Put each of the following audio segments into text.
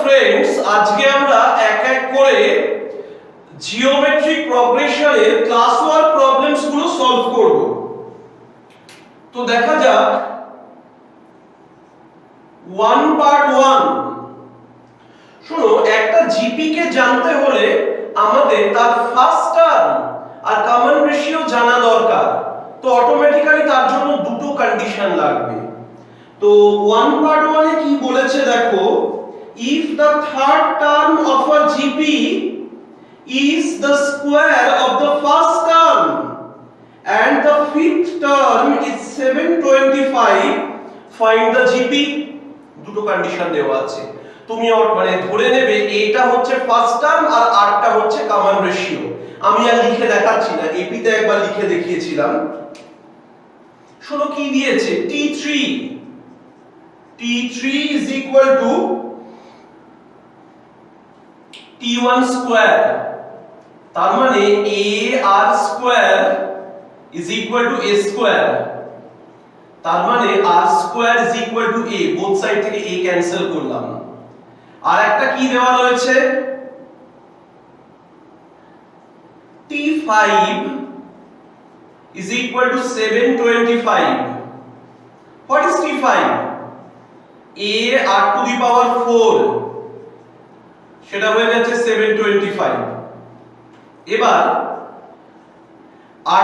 Friends, আজকে আমরা এক এক করে জিওমেট্রিক প্রগ্রেশনের ক্লাস ওয়ার্ক প্রবলেমস গুলো সলভ করব। তো দেখা যাক 1 পার্ট 1। শোনো, একটা জিপি কে জানতে হলে আমাদের তার ফার্স্ট টার্ম আর কমন রেশিও জানা দরকার। তো অটোমেটিক্যালি তার জন্য দুটো কন্ডিশন লাগবে। তো 1 পার্ট 1 এ কি বলেছে দেখো, if the third term of a GP is the square of the first term and the fifth term is 725, find the GP। দুটো কন্ডিশন দেওয়া আছে, তুমি মানে ধরে নেবে এটা হচ্ছে ফার্স্ট টার্ম আর আরটা হচ্ছে কমন রেশিও। আমি আর লিখে দেখাচ্ছি না, এপিতে একবার লিখে দেখিয়েছিলাম। শোনো কি দিয়েছে, T3 is equal to T1 square, তার মানে AR square is equal to A square, তার মানে R square is equal to A। Both side থেকে A ক্যান্সেল করলাম। আর একটা কি দেওয়া রয়েছে, T5 is equal to 725। What is T5? A r to the power 4, সেটা হয়ে যাচ্ছে 725। এবার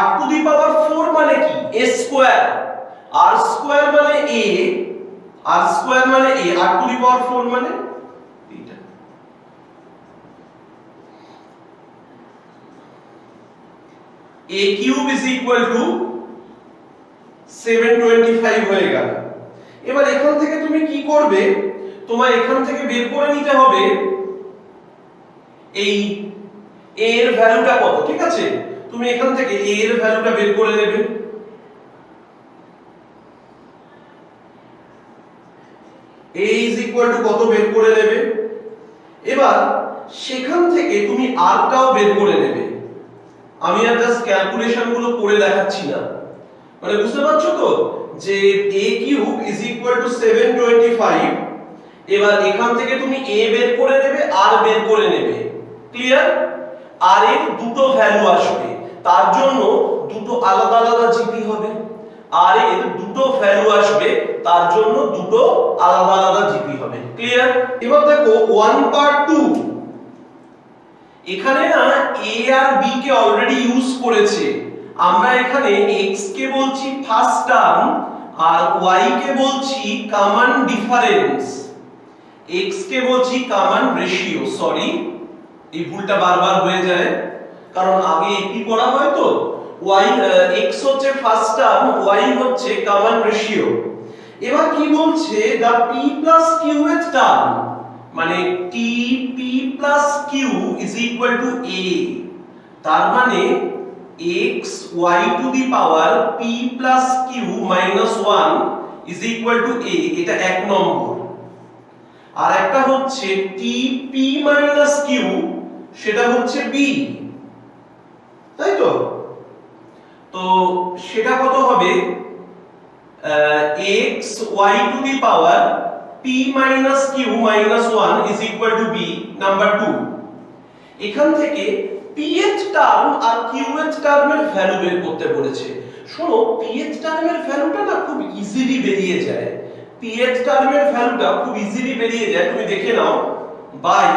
r to the power 4 মানে কি, a স্কয়ার, r স্কয়ার মানে a, r স্কয়ার মানে a, r to the power 4 মানে এটা। a cube is equal to 725 হয়ে গেল। এবার এখান থেকে তুমি কি করবে, তোমার এখান থেকে বের করে নিতে হবে এই a এর ভ্যালুটা কত। ঠিক আছে, তুমি এখান থেকে a এর ভ্যালুটা বের করে নেবে। a is equal to কত বের করে নেবে। এবার সেখান থেকে তুমি r টাও বের করে নেবে। আমি আর জাস্ট ক্যালকুলেশন গুলো করে দেখাচ্ছি না, মানে বুঝতে পারছো তো যে a cube is equal to 725। এবার এখান থেকে তুমি a বের করে নেবে, r বের করে নেবে। ক্লিয়ার? r এর দুটো ভ্যালু আসবে, তার জন্য দুটো আলাদা আলাদা জিপি হবে। r এর দুটো ভ্যালু আসবে, তার জন্য দুটো আলাদা আলাদা জিপি হবে। ক্লিয়ার? এবার দেখো 1 পার্ট 2। এখানে না a আর b কে অলরেডি ইউজ করেছে। আমরা এখানে x কে বলছি ফার্স্ট টার্ম আর y কে বলছি কমন ডিফারেন্স, x কে বলছি কমন রেশিও। সরি, এই ভুলটা বারবার হয়ে যায় কারণ আগে এপি পড়া হয় তো। y x হচ্ছে ফার্স্ট টার্ম, y হচ্ছে কমন রেশিও। এবার কি বলছে, দা p প্লাস q এর টার্ম মানে tp plus q is equal to a, তার মানে x y to the power p plus q minus 1 is equal to a, এটা এক নম্বর। আর একটা হচ্ছে tp minus q, সেটা হচ্ছে b, তাই তো? তো সেটা কত হবে, x y to the power p minus q minus 1 is equal to b, number 2। এখান থেকে pth টার্ম আর qth টার্মের ভ্যালু বের করতে বলেছে। শোনো, pth টার্মের ভ্যালুটা না খুব ইজিলি বেরিয়ে যায়, pth টার্মের ভ্যালুটা খুব ইজিলি বেরিয়ে যায়। তুমি দেখে নাও, বাই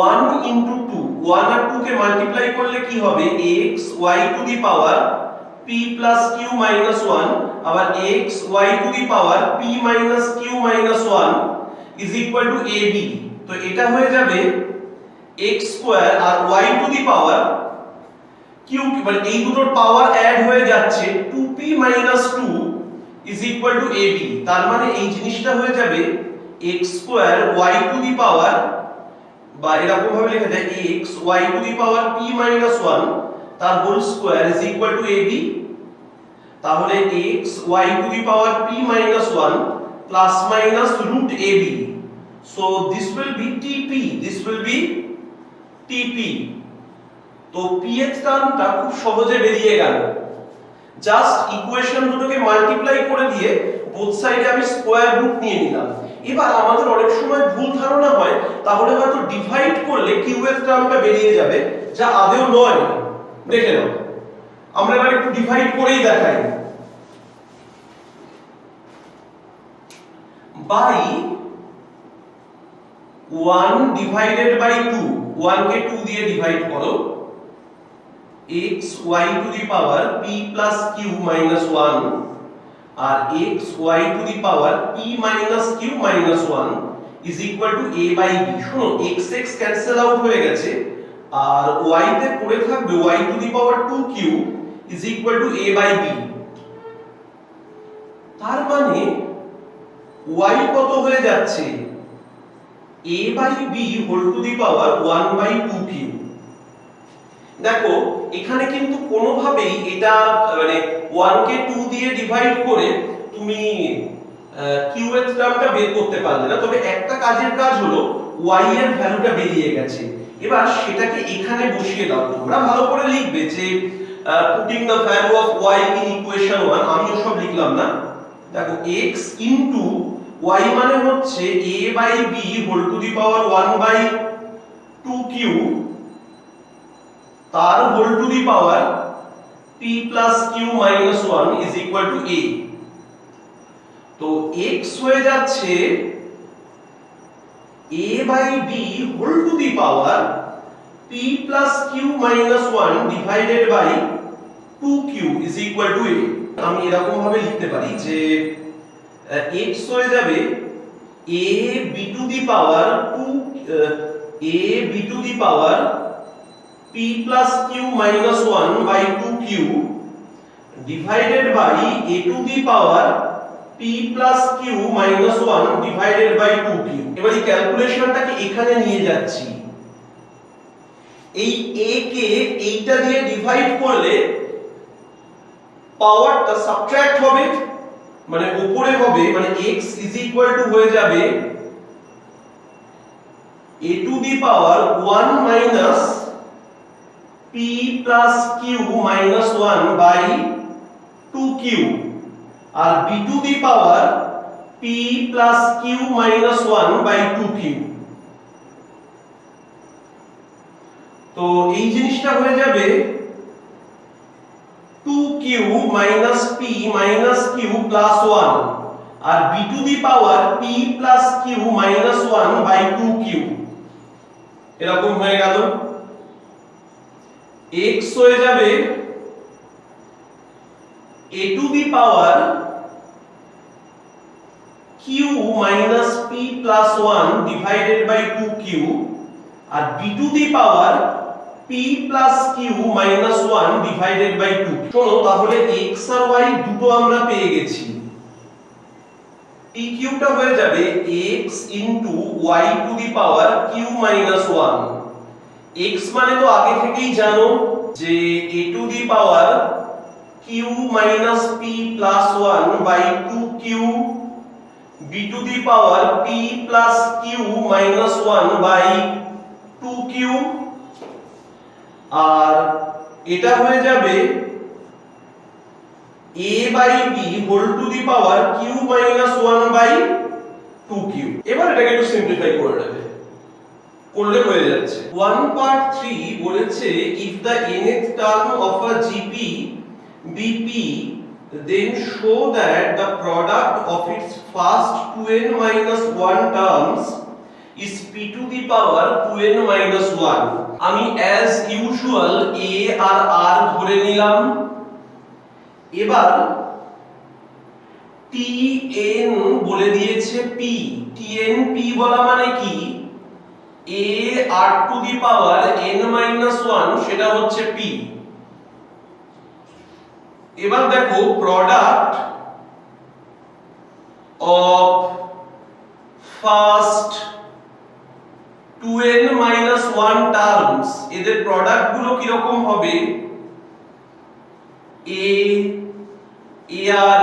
1 into 2, 1 আর 2 কে মাল্টিপ্লাই করলে কি হবে, x y to the power p plus q minus 1, আবার x y to the power p minus q minus 1 is equal to ab। তো এটা হয়ে যাবে x স্কয়ার আর y to the power q, মানে এই দুটোর পাওয়ার অ্যাড হয়ে যাচ্ছে 2p 2 is equal to ab। তার মানে এই জিনিসটা হয়ে যাবে x square y to the power, বা এরকম ভাবে লেখা যায় x y to the power p 1 তার whole square is equal to ab। তাহলে x y to the power p 1 plus minus root ab, so this will be tp, this will be tp। তো pth টার্মটা খুব সহজে বেরিয়ে গেল। Just equation দুটোকে multiply করে দিয়ে বোথ সাইডে আমি স্কয়ার রুট নিয়ে নিলাম। এবার আমাদের অনেক সময় ভুল ধারণা হয় তাহলে হয়তো ডিভাইড করলে কিউএফ টার্মটা বেরিয়ে যাবে, যা আদৌ নয়। দেখে নাও, আমরা এবার একটু ডিভাইড করেই দেখাই। বাই 1 ডিভাইডেড বাই 2, 1 কে 2 দিয়ে ডিভাইড করো, x y to the power p plus q minus 1 আর x y to the power p minus q minus 1 is equal to a by b। শোনো, x x ক্যান্সেল আউট হয়ে গেছে আর y তে পড়ে থাকবে y to the power 2q is equal to a by b। তার মানে y কত হয়ে যাচ্ছে? a by b whole to the power 1 by 2q। দেখো এখানে কিন্তু কোনোভাবেই এটা মানে 1 কে 2 দিয়ে ডিভাইড করে তুমি qth টার্মটা বের করতে পারলে না, তবে একটা কাজের কাজ হলো y এর ভ্যালুটা বেরিয়ে গেছে। এবার সেটাকে এখানে বসিয়ে দাও। তোমরা ভালো করে লিখবে যে putting the value of y in equation 1, আমি সব লিখলাম না। দেখো x ইনটু y মানে হচ্ছে a by b whole to the power 1 by 2q তার whole to the power p plus q minus 1 is equal to a। তো x হয়ে যাচ্ছে a by b whole to the power p plus q minus 1 divided by 2q is equal to a। আমি এরকম ভাবে লিখতে পারি যে x হয়ে যাবে a b two the power 2 a b two the power p plus q minus 1 by 2q divided by a to the power p plus q minus 1 divided by 2q। এবার এই ক্যালকুলেশনটাকে এখানে নিয়ে যাচ্ছি। এই a কে এইটা দিয়ে ডিভাইড করলে পাওয়ারটা সাবট্রাক্ট হবে, মানে উপরে হবে, মানে x is equal to হয়ে যাবে a to the power 1 minus p plus q minus 1 by 2q R b to the power p plus q minus 1 by 2q। তো এই জিনিসটা হয়ে যাবে 2q minus p minus q plus 1 R b to the power p plus q minus 1 by 2q। এরকম হয়ে গেল। x হয়ে যাবে a to the power q minus p plus 1 divided by 2q R b to the power p plus q minus 1 divided by 2। শোনো, তাহলে x আর y দুটো আমরা পেয়ে গেছি। pq টা হয়ে যাবে x into y to the power q minus 1। x মানে তো আগে থেকেই জানো যে a to the power q minus p plus 1 by 2q b to the power p plus q minus 1 by 2q আর এটা হয়ে যাবে a by b whole to the power q minus 1 by 2q। এবার এটাকে একটু simplify করে নেবে, করলে হয়ে যাচ্ছে 1 part 3 বলেছে if the nth term of a gp be p then show that the product of its first 2n minus 1 terms is p to the power 2n minus 1। আমি as usual a R r ধরে নিলাম। এবার tn বলে দিয়েছে p, tn p বলা মানে কি a r to the power n minus 1 সেটা হচ্ছে p। এবার দেখো product of first 2n minus 1 terms, এদের প্রোডাক্ট গুলো কি রকম হবে a ar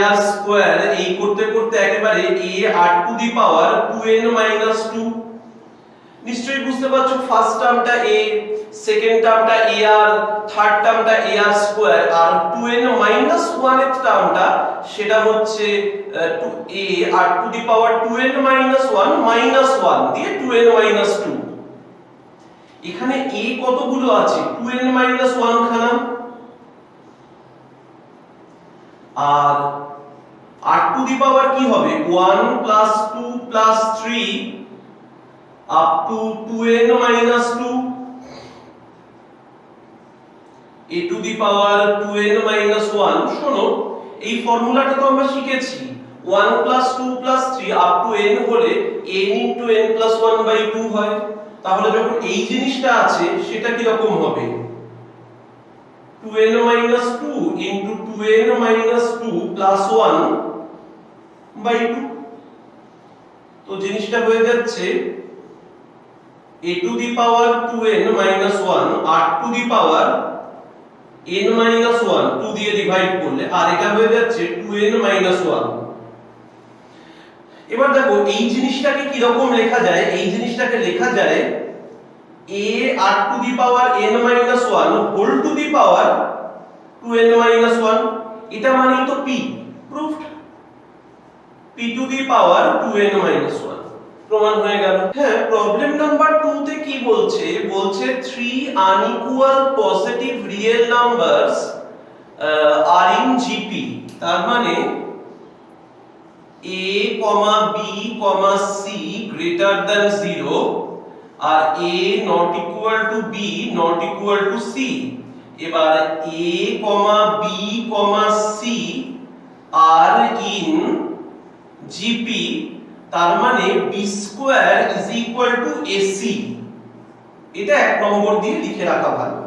ar স্কয়ার, এই করতে করতে একেবারে a r to the power 2n minus 2 নিশ্চয়ই বুঝতে পারছো ফার্স্ট টার্মটা a, সেকেন্ড টার্মটা a আর থার্ড টার্মটা a আর স্কয়ার, আর 2n মাইনাস 1 এর টার্মটা সেটা হচ্ছে 2a আর to the power 2n minus 1 minus 1 দিয়ে 2n মাইনাস 2। এখানে a কতগুলো আছে? 2n মাইনাস 1 খানা, আর আর টু দি পাওয়ার কি হবে 1 plus 2 plus 3 up to 2n minus 2 a to the power 2n minus 1। শোনো, এই ফর্মুলাটা তো আমরা শিখেছি 1 plus 2 plus 3 up to n হলে n into n plus 1 by 2 হয়। তাহলে যখন এই জিনিসটা আছে সেটা কি রকম হবে 2n minus 2 into 2n minus 2 plus 1 by 2। তো জিনিসটা হয়ে যাচ্ছে a to the power 2n minus 1 r to the power n minus 1 2 দিয়ে ডিভাইড করলে, আর এটা হয়ে যাচ্ছে 2n minus 1। এবার দেখো এই জিনিসটাকে কি রকম লেখা যায়? এই জিনিসটাকে লেখা যায় a r to the power n minus 1 whole to the power 2n minus 1। এটা মানে তো p, proofed. p to the power 2n minus 1 প্রমাণ হয়ে গেল। হ্যাঁ, প্রবলেম নাম্বার 2 তে কি বলছে? বলছে 3 unequal positive real numbers are in GP। তার মানে a, b, c greater than 0 R a not equal to b not equal to c। এবার a, b, c are in GP, তার মানে b square is equal to ac। এটা এক নম্বর দিয়ে লিখে রাখা ভালো।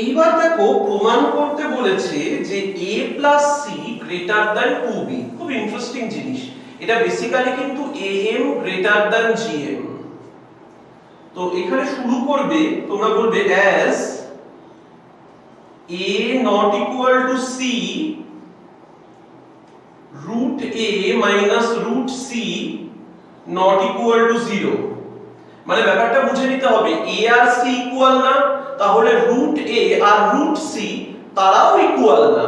এইবার দেখো প্রমাণ করতে বলেছে যে a plus c greater than 2b। খুব ইন্টারেস্টিং জিনিস এটা, বেসিক্যালি কিন্তু am greater than gm। তো এখানে শুরু করবে, তোমরা বলবে as a not equal to c root a minus root c not equal to 0। মানে ব্যাপারটা বুঝে নিতে হবে a আর c ইকুয়াল না, তাহলে root a আর root c তারাও ইকুয়াল না।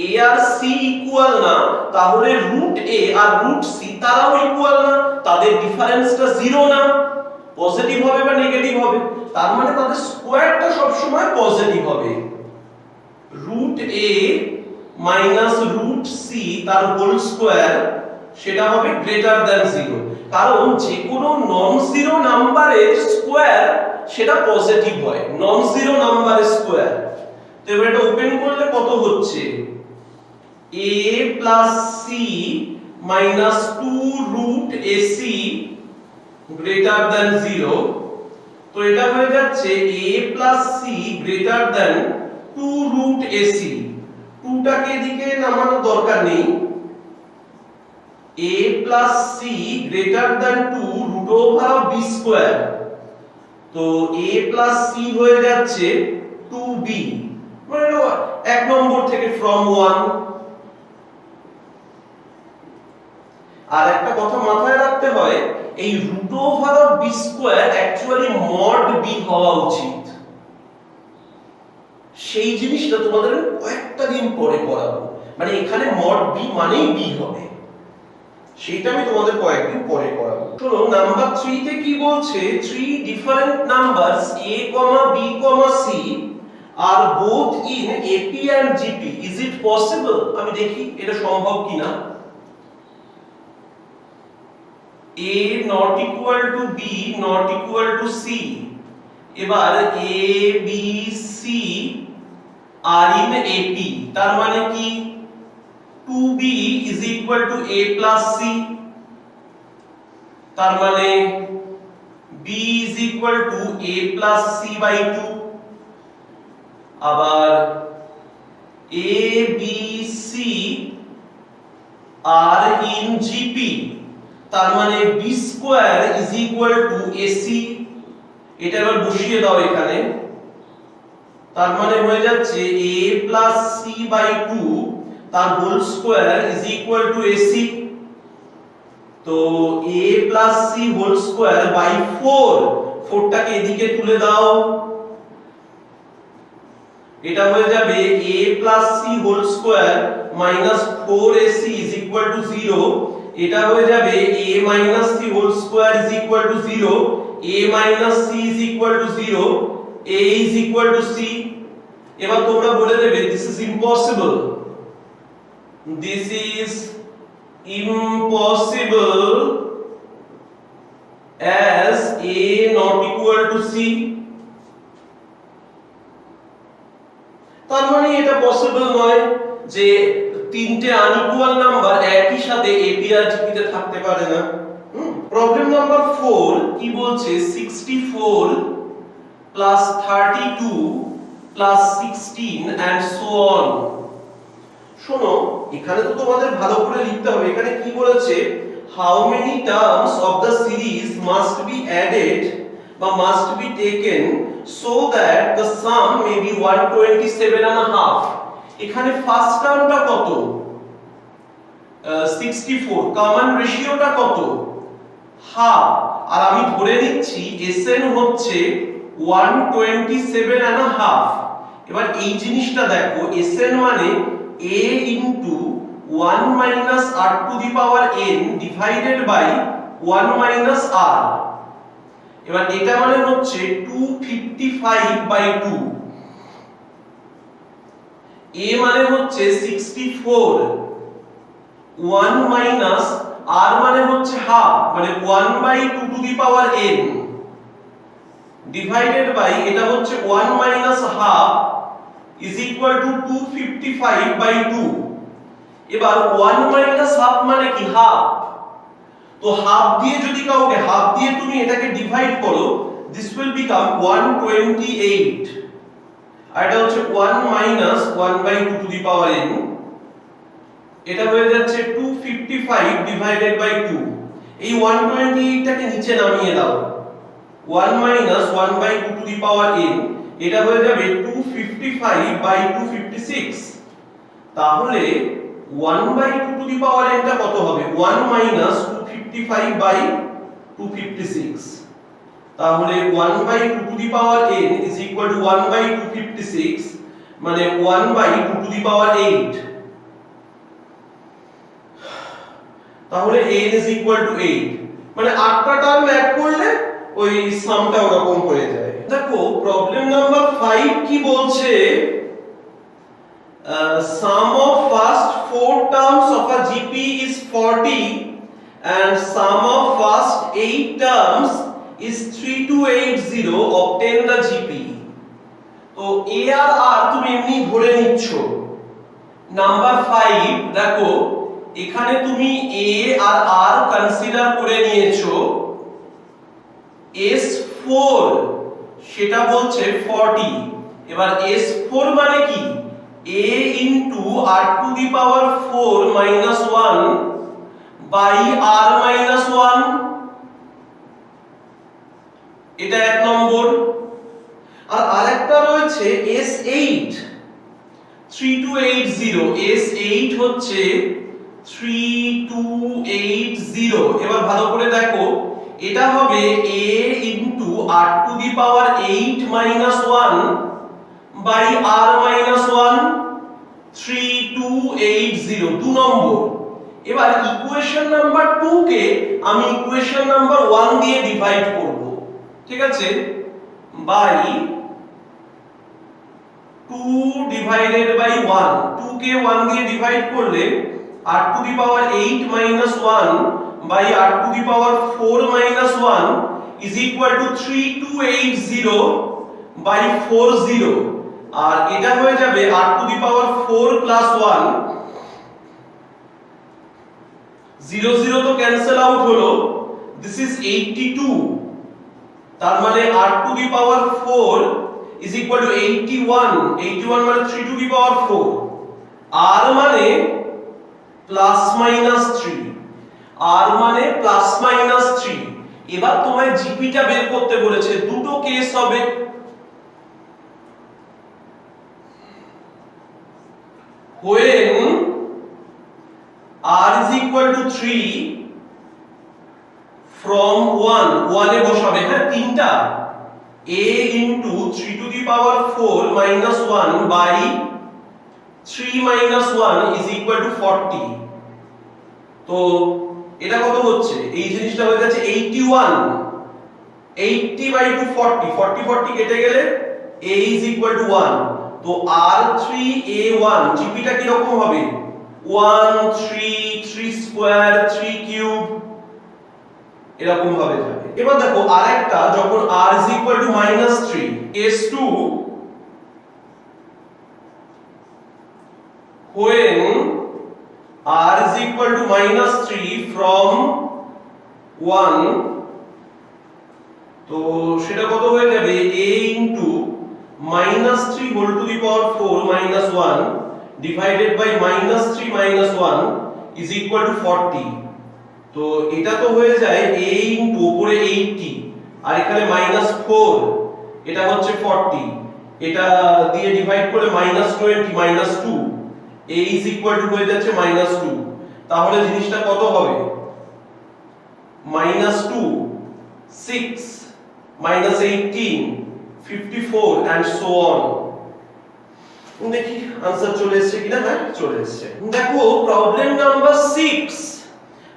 a আর c ইকুয়াল না, তাহলে root a আর root c তারাও ইকুয়াল না, তাদের ডিফারেন্সটা 0 না। পজিটিভ হবে বা নেগেটিভ হবে, তার মানে তাদের স্কয়ারটা সব সময় পজিটিভ হবে। root a minus root c তার হোল স্কয়ার সেটা হবে গ্রেটার দ্যান 0, কারণ যে কোনো নন জিরো নাম্বারের স্কয়ার সেটা পজিটিভ হয়, নন জিরো নাম্বারের স্কয়ার। তো এবার এটা ওপেন করলে কত হচ্ছে a plus c minus 2 root ac greater than 0। তো এটা হয়ে যাচ্ছে a plus c greater than 2 root ac। 2 টাকে এদিকে নামানোর দরকার নেই। a plus c greater than 2 root over of b square। তো a plus c হয়ে যাচ্ছে 2b, মানে এক নম্বর থেকে from 1। আর একটা কথা মাথায় রাখতে হয়, এই root over of b square actually mod b হওয়া উচিত। সেই জিনিসটা তোমাদের কয়েকটা দিন পরে পড়াবো, মানে এখানে mod b মানেই b হবে, সেটা আমি তোমাদের কয়েকদিন পরে পড়াবো। শোনো নাম্বার 3 তে কি বলছে, 3 different numbers a, b, c are both in AP and GP, is it possible? আমি দেখি এটা সম্ভব কিনা। a not equal to b not equal to c। এবার a, b, c are in AP, তার মানে কি 2b is equal to a plus c, তার মানে b is equal to a plus c by 2। আবার a, b, c are in GP, তার মানে b square is equal to ac। এটা এবার বসিয়ে দাও এখানে, তার মানে হয়ে যাচ্ছে a plus c by 2 তার whole square is equal to ac। তো a plus c whole square by 4, 4টাকে এদিকে তুলে দাও, এটা হয়ে যাবে a plus c whole square minus 4ac is equal to 0, এটা হয়ে যাবে a minus c whole square is equal to 0, a minus c is equal to 0, a is equal to c। এবার তোমরা বলে দেবে this is impossible, this is impossible as a not equal to c। তার মানে এটা possible নয় যে তিনটে আনইকুয়াল নাম্বার একই সাথে ab আর gp তে থাকতে পারে না। প্রবলেম নাম্বার 4 কি বলছে, 64 plus 32 plus 16 and so on। শোনো, এখানে তো তোমাদের ভালো করে লিখতে হবে। এখানে কি বলেছে, how many terms of the series must be added বা must be taken so that the sum may be 127.5। এখানে ফার্স্ট টার্মটা কত, 64, কমন রেশিওটা কত, হাফ, আর আমি ধরে নিচ্ছি Sn হচ্ছে 127.5। এবার এই জিনিসটা দেখো, Sn মানে a into 1 minus r to the power n divided by 1 minus r। এবার এটা মানে হচ্ছে 255/2, a মানে হচ্ছে 64, 1 minus r মানে হচ্ছে হাফ, মানে 1/2 to the power n divided by এটা হচ্ছে 1 minus half is equal to 255/2। এবার 1 minus half মানে কি, হাফ, তো হাফ দিয়ে যদি কাউকে হাফ দিয়ে তুমি এটাকে ডিভাইড করো, this will become 128, আর এটা হচ্ছে 1 minus 1/2 to the power n, এটা হয়ে যাচ্ছে 255 divided by 2। এই 128 টাকে নিচে নামিয়ে দাও, 1 minus 1/2 to the power n, এটা হয়ে যাবে 255/256। তাহলে 1/2 to the power n টা কত হবে, 1 minus 255/256। তাহলে 1/2 to the power n is equal to 1/256, মানে 1/2 to the power 8। তাহলে n is equal to 8, মানে 8টা টার্ম অ্যাড করলে ওই সামটা ওরকম হয়ে যায়। দেখো প্রবলেম নাম্বার 5 কি বলছে, sum of first 4 terms of a gp is 40 and sum of first 8 terms is 3280, obtain the gp। তো a আর r তুমি এমনি ধরে নিচ্ছ। নাম্বার 5 দেখো, এখানে তুমি a আর r কনসিডার করে নিয়েছো, S4 সেটা বলছে 40। এবার S4 মানে কি, a into r to the power 4 minus 1 by r minus 1, এটা এক নম্বর। আর আরেকটা রয়েছে S8, 3280, S8 হচ্ছে 3280। এবার ভালো করে দেখো, এটা হবে a into r to the power 8 minus 1 by r minus 1, 3280, 2 নম্বর। এবার ইকুয়েশন নাম্বার 2 কে আমি ইকুয়েশন নাম্বার 1 দিয়ে ডিভাইড করব, ঠিক আছে, বাই 2 divided by 1, 2 কে 1 দিয়ে ডিভাইড করলে r to the power 8 minus 1 by r to the power 4 minus 1 is equal to 3280 by 40, আর এটা হয়ে যাবে r to the power 4 plus 1, 0 0 তো ক্যান্সেল আউট হলো, this is 82। তার মানে r to the power 4 is equal to 81, 81 মানে 3 to the power 4, r মানে plus minus 3, r মানে প্লাস মাইনাস 3। এবার তোমায় জিপিটা বের করতে বলেছে, দুটো কেস হবে। when r is equal to 3 from 1 এ বসাবে, হ্যাঁ তিনটা, a into 3 to the power 4 minus 1 by 3 minus 1 is equal to 40। তো এটা কত হচ্ছে, এই জিনিসটা হয়ে যাচ্ছে 81। 80 by 2 40, 40 40 কেটে গেলে a is equal to 1। তো r3a1 জিপিটা কি রকম হবে, 1 3 3 স্কয়ার 3 কিউব এরকম ভাবে যাবে। এবার দেখো আরেকটা, যখন r is equal to -3, case 2 when r is equal to -3 from 1, তো সেটা কত হয়ে যাবে, a into -3 whole to the power 4 minus 1 divided by -3 minus 1 is equal to 40। তো এটা তো হয়ে যায় a into উপরে 80 আর এখানে -4, এটা হচ্ছে 40, এটা দিয়ে ডিভাইড করে -20 -2, a is equal to হয়ে যাচ্ছে -2। তাহলে জিনিসটা কত হবে, -2 6 -18 54 and so on। দেখি आंसर চলে এসেছে কিনা, হ্যাঁ চলে এসেছে। দেখো প্রবলেম নাম্বার 6,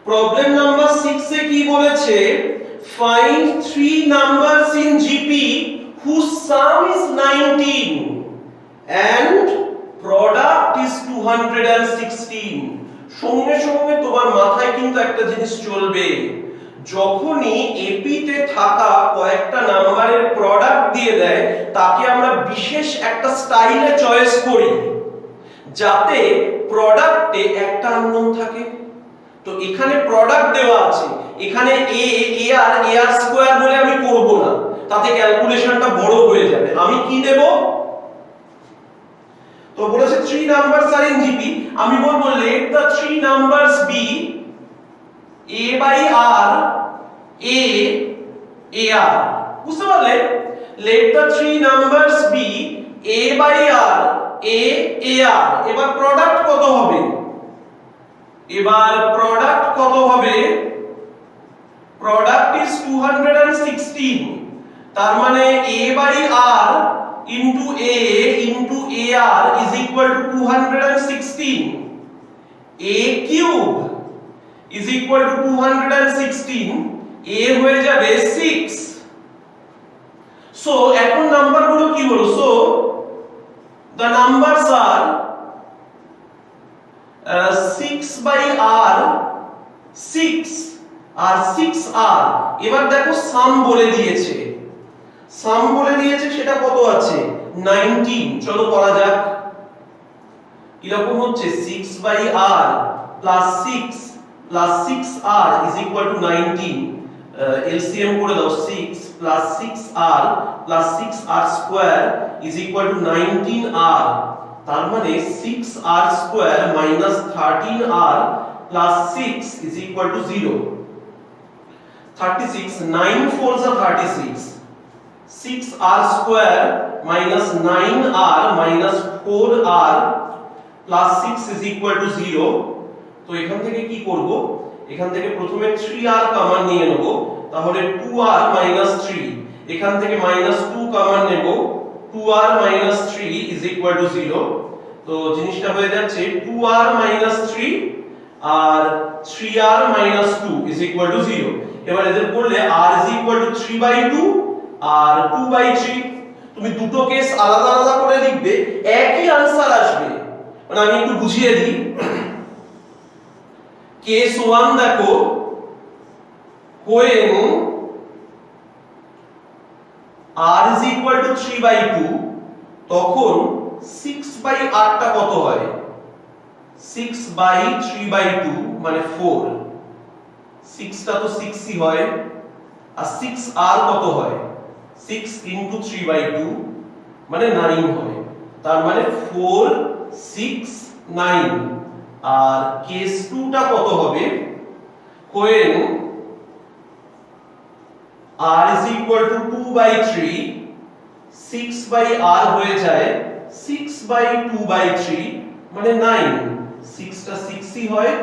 প্রবলেম নাম্বার 6 এ কি বলেছে, find 3 numbers in GP whose sum is 19 and product is 216। সঙ্গে সঙ্গে তোমার মাথায় কিন্তু একটা জিনিস চলবে, যখনই এপি তে থাকা কয়েকটা নাম্বারের প্রোডাক্ট দিয়ে দেয় তাকে আমরা বিশেষ একটা স্টাইলে চয়েস করি যাতে প্রোডাক্টে একটা আননোন থাকে। তো এখানে প্রোডাক্ট দেওয়া আছে, এখানে a আর স্কয়ার বলে আমি করব না, তাতে ক্যালকুলেশনটা বড় হয়ে যাবে। আমি কি দেব, তো বলেছে 3 নাম্বারস আর ইন জিপি, আমি বলবো let the 3 numbers be a by r a r, বুঝতে পারলে, let the 3 numbers be a by r a r। এবার প্রোডাক্ট কত হবে, এবার প্রোডাক্ট কত হবে, প্রোডাক্ট is 216, তার মানে a by r into ar is equal to 216, a cube is equal to 216, a হয়ে যাবে 6। সো এখন নাম্বারগুলো কি হলো, so the numbers are 6 by r 6 আর 6r। এবার দেখো সাম বলে দিয়েছে, সাম বলে দিয়েছে সেটা কত আছে 19। চলো করা যাক, কি রকম হচ্ছে 6 by r plus 6 plus 6r is equal to 19। LCM করে দাও, 6 plus 6r plus 6r square is equal to 19r। তার মানে 6r square minus 13r plus 6 is equal to 0। 36 9 4s are 36, 6r square minus 9r minus 4r plus 6 is equal to 0। তো এখান থেকে কি করব, এখান থেকে প্রথমে 3r কমন নিয়ে নেব, তাহলে 2r 3, এখান থেকে -2 কমন নেব, 2r 3 is equal to 0। তো জিনিসটা হয়ে যাচ্ছে 2r 3 R 3r 2 is equal to 0। এবার এদের করলে r is equal to 3/2 আর 2/3। তুমি দুটো কেস আলাদা আলাদা করে লিখবে, একই आंसर আসবে। মানে আমি একটু বুঝিয়ে দিই, কেস 1 দেখো, when r is equal to 3/2 তখন 6/8 টা কত হয়, 6/3/2 মানে 4, 6 টা তো 6ই হয়, আর 6r কত হয় 6 into 3/2 মানে 9 হয়, তার মানে 4 6 9। আর কেস 2 টা কত হবে, when r is equal to 2/3, 6/r হয়ে যায় 6/2/3 মানে 9, 6 টা 6ই হয়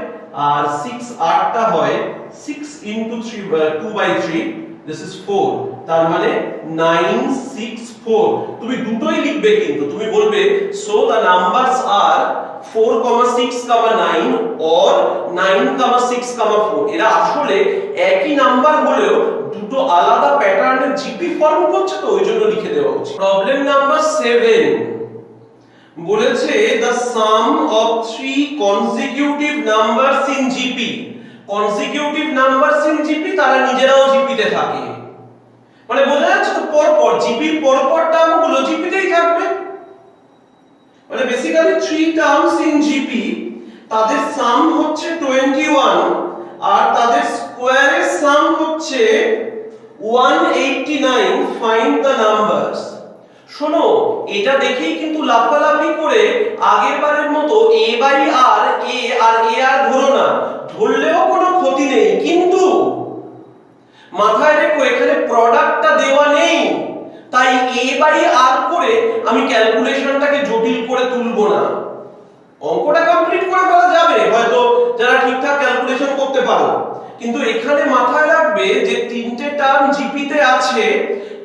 আর 6 8টা হয় 6 into 3 2 by 3 this is 4 তার মানে 9 6 4 তুমি দুটোই লিখবে কিন্তু তুমি বলবে so the numbers are 4 6 9 or 9 6 4 এরা আসলে একই নাম্বার হলেও দুটো আলাদা প্যাটার্নের জিপি ফর্ম করছে তো ওইজন্য লিখে দেওয়া উচিত প্রবলেম নাম্বার 7 বলেছে the sum of 3 consecutive numbers in GP consecutive numbers in GP তারা নিজেরাও GP তে থাকে মানে বোঝা যাচ্ছে তো পরপর জিপির পরপর টার্মগুলো জিপিতেই থাকবে মানে বেসিক্যালি 3 টার্মস ইন জিপি তাদের সাম হচ্ছে 21 আর তাদের স্কয়ারের সাম হচ্ছে 189 ফাইন্ড দ্য নাম্বারস শোনো এটা দেখেই কিন্তু লাফালাফি করে আগের বারের মতো a বাই r a আর a r ধরো না ধরলেও কোনো ক্ষতি নেই কিন্তু মাথায় রেখো এখানে প্রোডাক্টটা দেওয়া নেই তাই a বাই r করে আমি ক্যালকুলেশনটাকে জটিল করে তুলবো না অঙ্কটা কমপ্লিট করে ফেলা যাবে হয়তো যারা ঠিকঠাক ক্যালকুলেশন করতে পারো কিন্তু এখানে মাথায় রাখবে যে তিনটে টার্ম জিপি তে আছে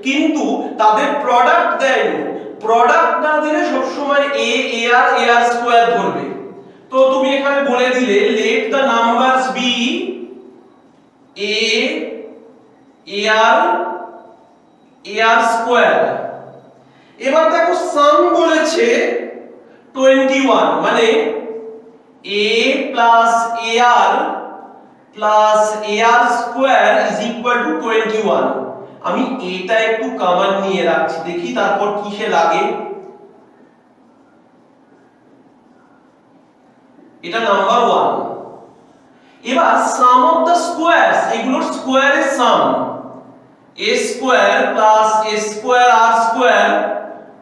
কিন্তু তাদের প্রোডাক্ট দেয়নি প্রোডাক্ট না দিলে সব সময় a ar স্কয়ার ধরবে তো তুমি এখানে বলে দিলে let the numbers be ar square এবার দেখো সাম বলেছে 21 মানে a plus ar square is equal to 21 আমি এটা একটু কমন নিয়ে রাখছি দেখি তারপর কিসে লাগে এটা নাম্বার 1 এবার সাম অফ দা স্কয়ারস এগুলোর স্কয়ারের সাম a square plus a square r square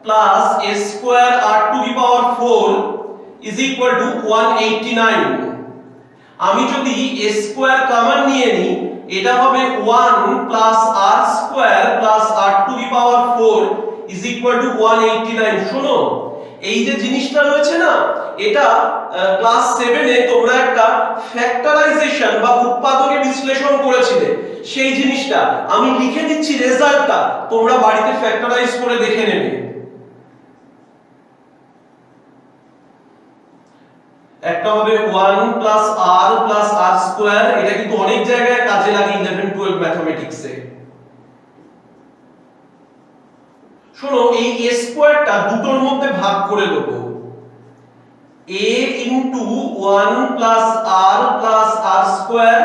plus a square r to the power 4 is equal to 189 আমি যদি a স্কয়ার কমন নিয়ে নিই এটা হবে 1 plus r square plus r to the power 4 is equal to 189 শোনো এই যে জিনিসটা রয়েছে না এটা ক্লাস 7 এ তোমরা একটা ফ্যাক্টরাইজেশন বা উৎপাদকে বিশ্লেষণ করেছিলে সেই জিনিসটা আমি লিখে দিচ্ছি রেজাল্টটা তোমরা বাড়িতে ফ্যাক্টরাইজ করে দেখে নেবে একটা হবে 1 plus r plus r square এটা কিন্তু অনেক জায়গায় কাজে লাগে 11 12 ম্যাথমেটিক্সে শোনো এই a স্কয়ারটা দুটোর মধ্যে ভাগ করে দেব a into 1 plus r square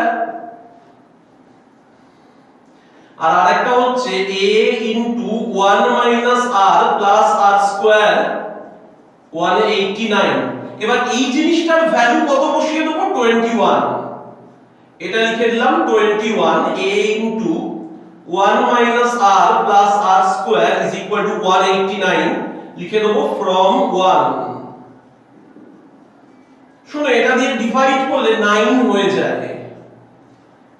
আর আরেকটা হচ্ছে a into 1 minus r plus r square 189 এবার এই জিনিসটার ভ্যালু কত বসিয়ে দেব 21 এটা লিখে দিলাম 21 a into 1 minus r plus r square is equal to 189 লিখে দেব from 1 শুনো এটা দিয়ে ডিভাইড করলে 9 হয়ে যায়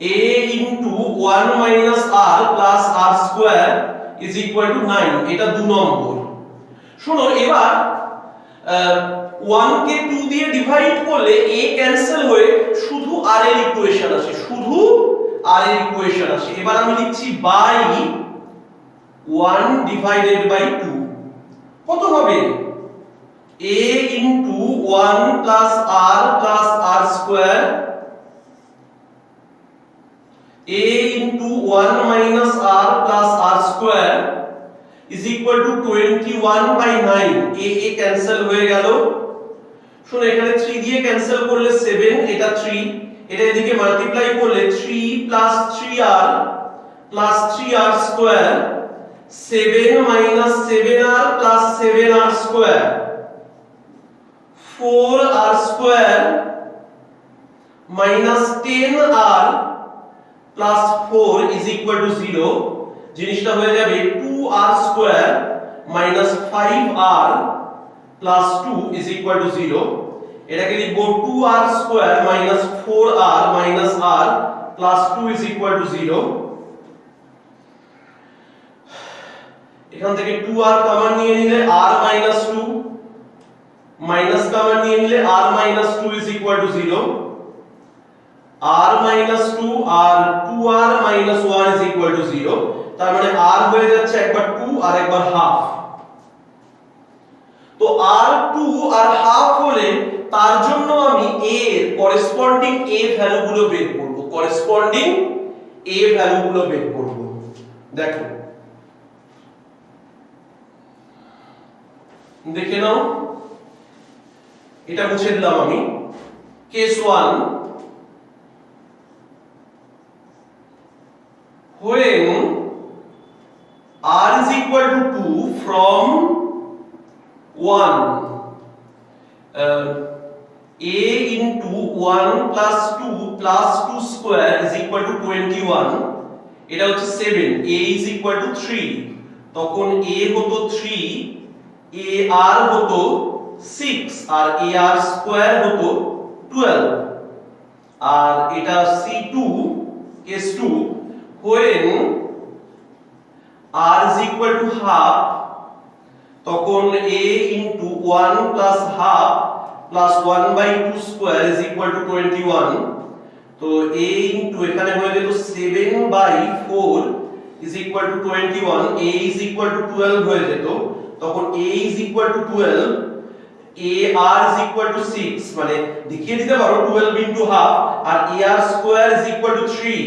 a into 1 minus r plus r square is equal to 9 এটা 2 নম্বর শুনো এবার 1 কে 2 দিয়ে ডিভাইড করলে a ক্যান্সেল হয়ে শুধু r এর ইকুয়েশন আসে শুধু r এর ইকুয়েশন আসে এবার আমি লিখছি বাই 1 ডিভাইডেড বাই 2 কত হবে a into 1 plus r square a into 1 minus r plus r square is equal to 21 by 9 a cancel হয়ে গেল শুনো এখানে 3 দিয়ে ক্যান্সেল করলে 7 এটা 3 এটা এদিকে মাল্টিপ্লাই করলে 3 plus 3r plus 3r square 7 minus 7r plus 7r square 4r square minus 10r plus 4 is equal to 0 জিনিসটা হয়ে যাবে 2r square minus 5r plus 2 is equal to 0 এটাকে লিখব 2r square minus 4r minus r plus 2 is equal to 0 এখান থেকে 2r common নিয়ে নিলে r minus 2 minus common নিয়ে নিলে r minus 2 is equal to 0 r minus 2 R 2r minus 1 is equal to 0, তার মানে r হয়ে যাচ্ছে একবার 2 আর একবার হাফ। তো r2 আর হাফ হলে তার জন্য আমি a এর করেসপন্ডিং a ভ্যালুগুলো বের করব, করেসপন্ডিং a ভ্যালুগুলো বের করব। দেখো দেখে নাও, এটা মুছে দিলাম আমি। Case 1, when r is equal to 2 from 1, a into 1 plus 2 plus 2 square is equal to 21, এটা হচ্ছে 7, a is equal to 3, তখন a হতো 3, ar হতো 6 আর ar square হতো 12, আর এটা c2 case 2, when r is equal to half, তখন a into 1 plus half plus 1 by 2 square is equal to 21, তো a into এখানে হয়ে যেত 7 by 4 is equal to 21, a is equal to 12 হয়ে যেত, তখন a is equal to 12, ar is equal to 6, মানে দেখিয়ে দিতে পারো 12 into half, R ar square is equal to 3,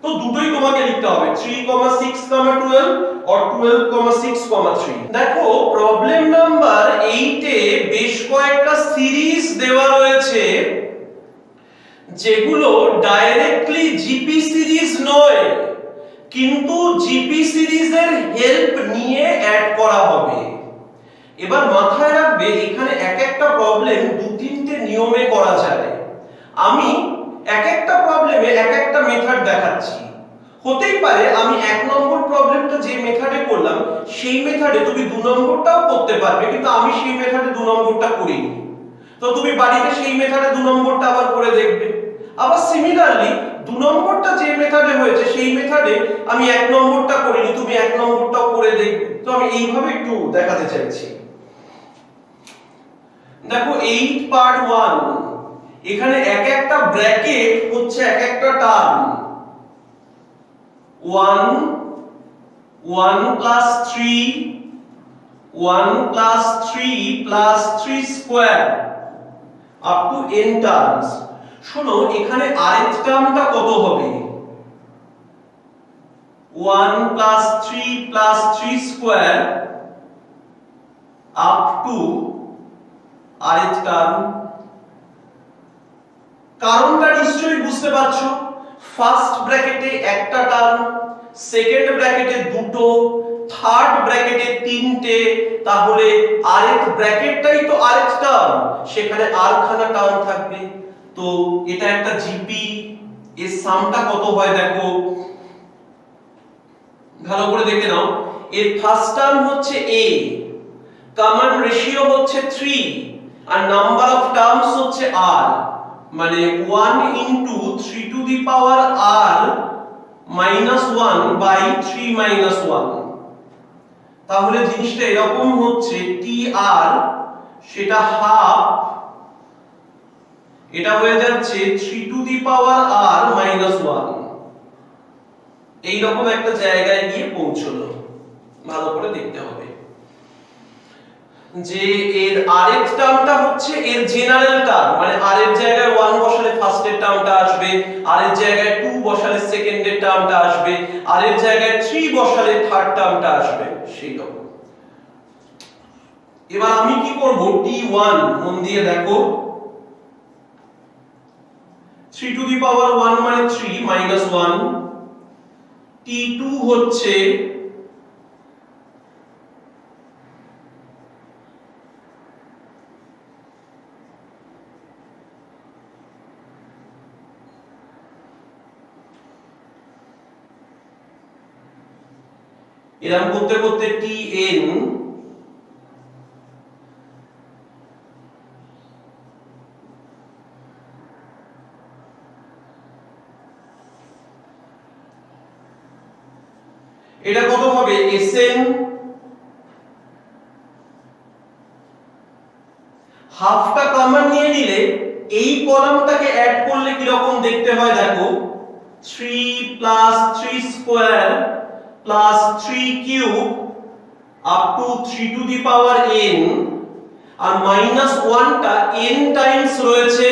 তো দুটোই তোমাকে লিখতে হবে 3,6,12 or 12,6,3। দেখো প্রবলেম নাম্বার 8 এ বেশ কয়েকটা সিরিজ দেওয়া রয়েছে যেগুলো ডাইরেক্টলি জিপি সিরিজ নয়, কিন্তু জিপি সিরিজের হেল্প নিয়ে অ্যাড করা হবে। এবার মাথায় রাখবে এখানে এক একটা প্রবলেম দু তিনটে নিয়মে করা যায়। আমি এক একটা প্রবলেমে এক একটা মেথড দেখাচ্ছি, হতেই পারে আমি এক নম্বর প্রবলেমটা যে মেথডে করলাম সেই মেথডে তুমি দু নম্বরটাও করতে পারবে, কিন্তু আমি সেই মেথডে দু নম্বরটা করিনি, তো তুমি বাড়িতে সেই মেথডে দু নম্বরটা আবার করে দেখবে। আবার সিমিলারলি দু নম্বরটা যে মেথডে হয়েছে সেই মেথডে আমি এক নম্বরটা করিনি, তুমি এক নম্বরটাও করে দেখবে। তো আমি এইভাবে একটু দেখাতে চাইছি। দেখো 8 পার্ট 1, এখানে এক একটা ব্র্যাকেট হচ্ছে এক একটা term, 1 1 plus 3 1 plus 3 plus 3 square up to n terms। শোনো এখানে আরেক টার্মটা কত হবে, 1 plus 3 plus 3 square up to আরেক টার্ম। কারণটা নিশ্চয়ই বুঝতে পারছো, ফার্স্ট ব্র্যাকেটে একটা টার্ম, সেকেন্ড ব্র্যাকেটে দুটো, থার্ড ব্র্যাকেটে তিনটে, তাহলে আরেক ব্র্যাকেটটাই তো আরেক টার্ম, সেখানে আরখানা টার্ম থাকবে। তো এটা একটা জিপি, এর সামটা কত হয় দেখো, ভালো করে দেখে নাও। এর ফার্স্ট টার্ম হচ্ছে a, কমন রেশিও হচ্ছে 3 আর নাম্বার অফ টার্মস হচ্ছে r, মানে 1 into 3 to the power r minus 1 by 3 minus 1। তাহলে জিনিসটা এরকম হচ্ছে tr, সেটা হাফ, এটা হয়ে যাচ্ছে 3 to the power r minus 1। এই রকম একটা জায়গায় গিয়ে পৌঁছলো, ভালো করে দেখতে হবে যে এর আরেক টার্মটা হচ্ছে এর জেনারেল টার্ম, মানে আর এর জায়গায় 1 বসালে ফার্স্টের টার্মটা আসবে, আর এর জায়গায় 2 বসালে সেকেন্ডের টার্মটা আসবে, আর এর জায়গায় 3 বসালে থার্ড টার্মটা আসবে, সেই রকম। এবার আমি কি করব, t1 মন দিয়ে দেখো, 3 to the power 1 মানে 3 minus 1, t2 হচ্ছে এরকম করতে করতে tn, এটা কত হবে sn, হাফটা কমন নিয়ে নিলে এই কলামটাকে অ্যাড করলে কি রকম দেখতে হয় দেখো, 3 plus 3 square plus 3 cube up to 3 to the power n, আর মাইনাস 1 টা n টাইমস রয়েছে।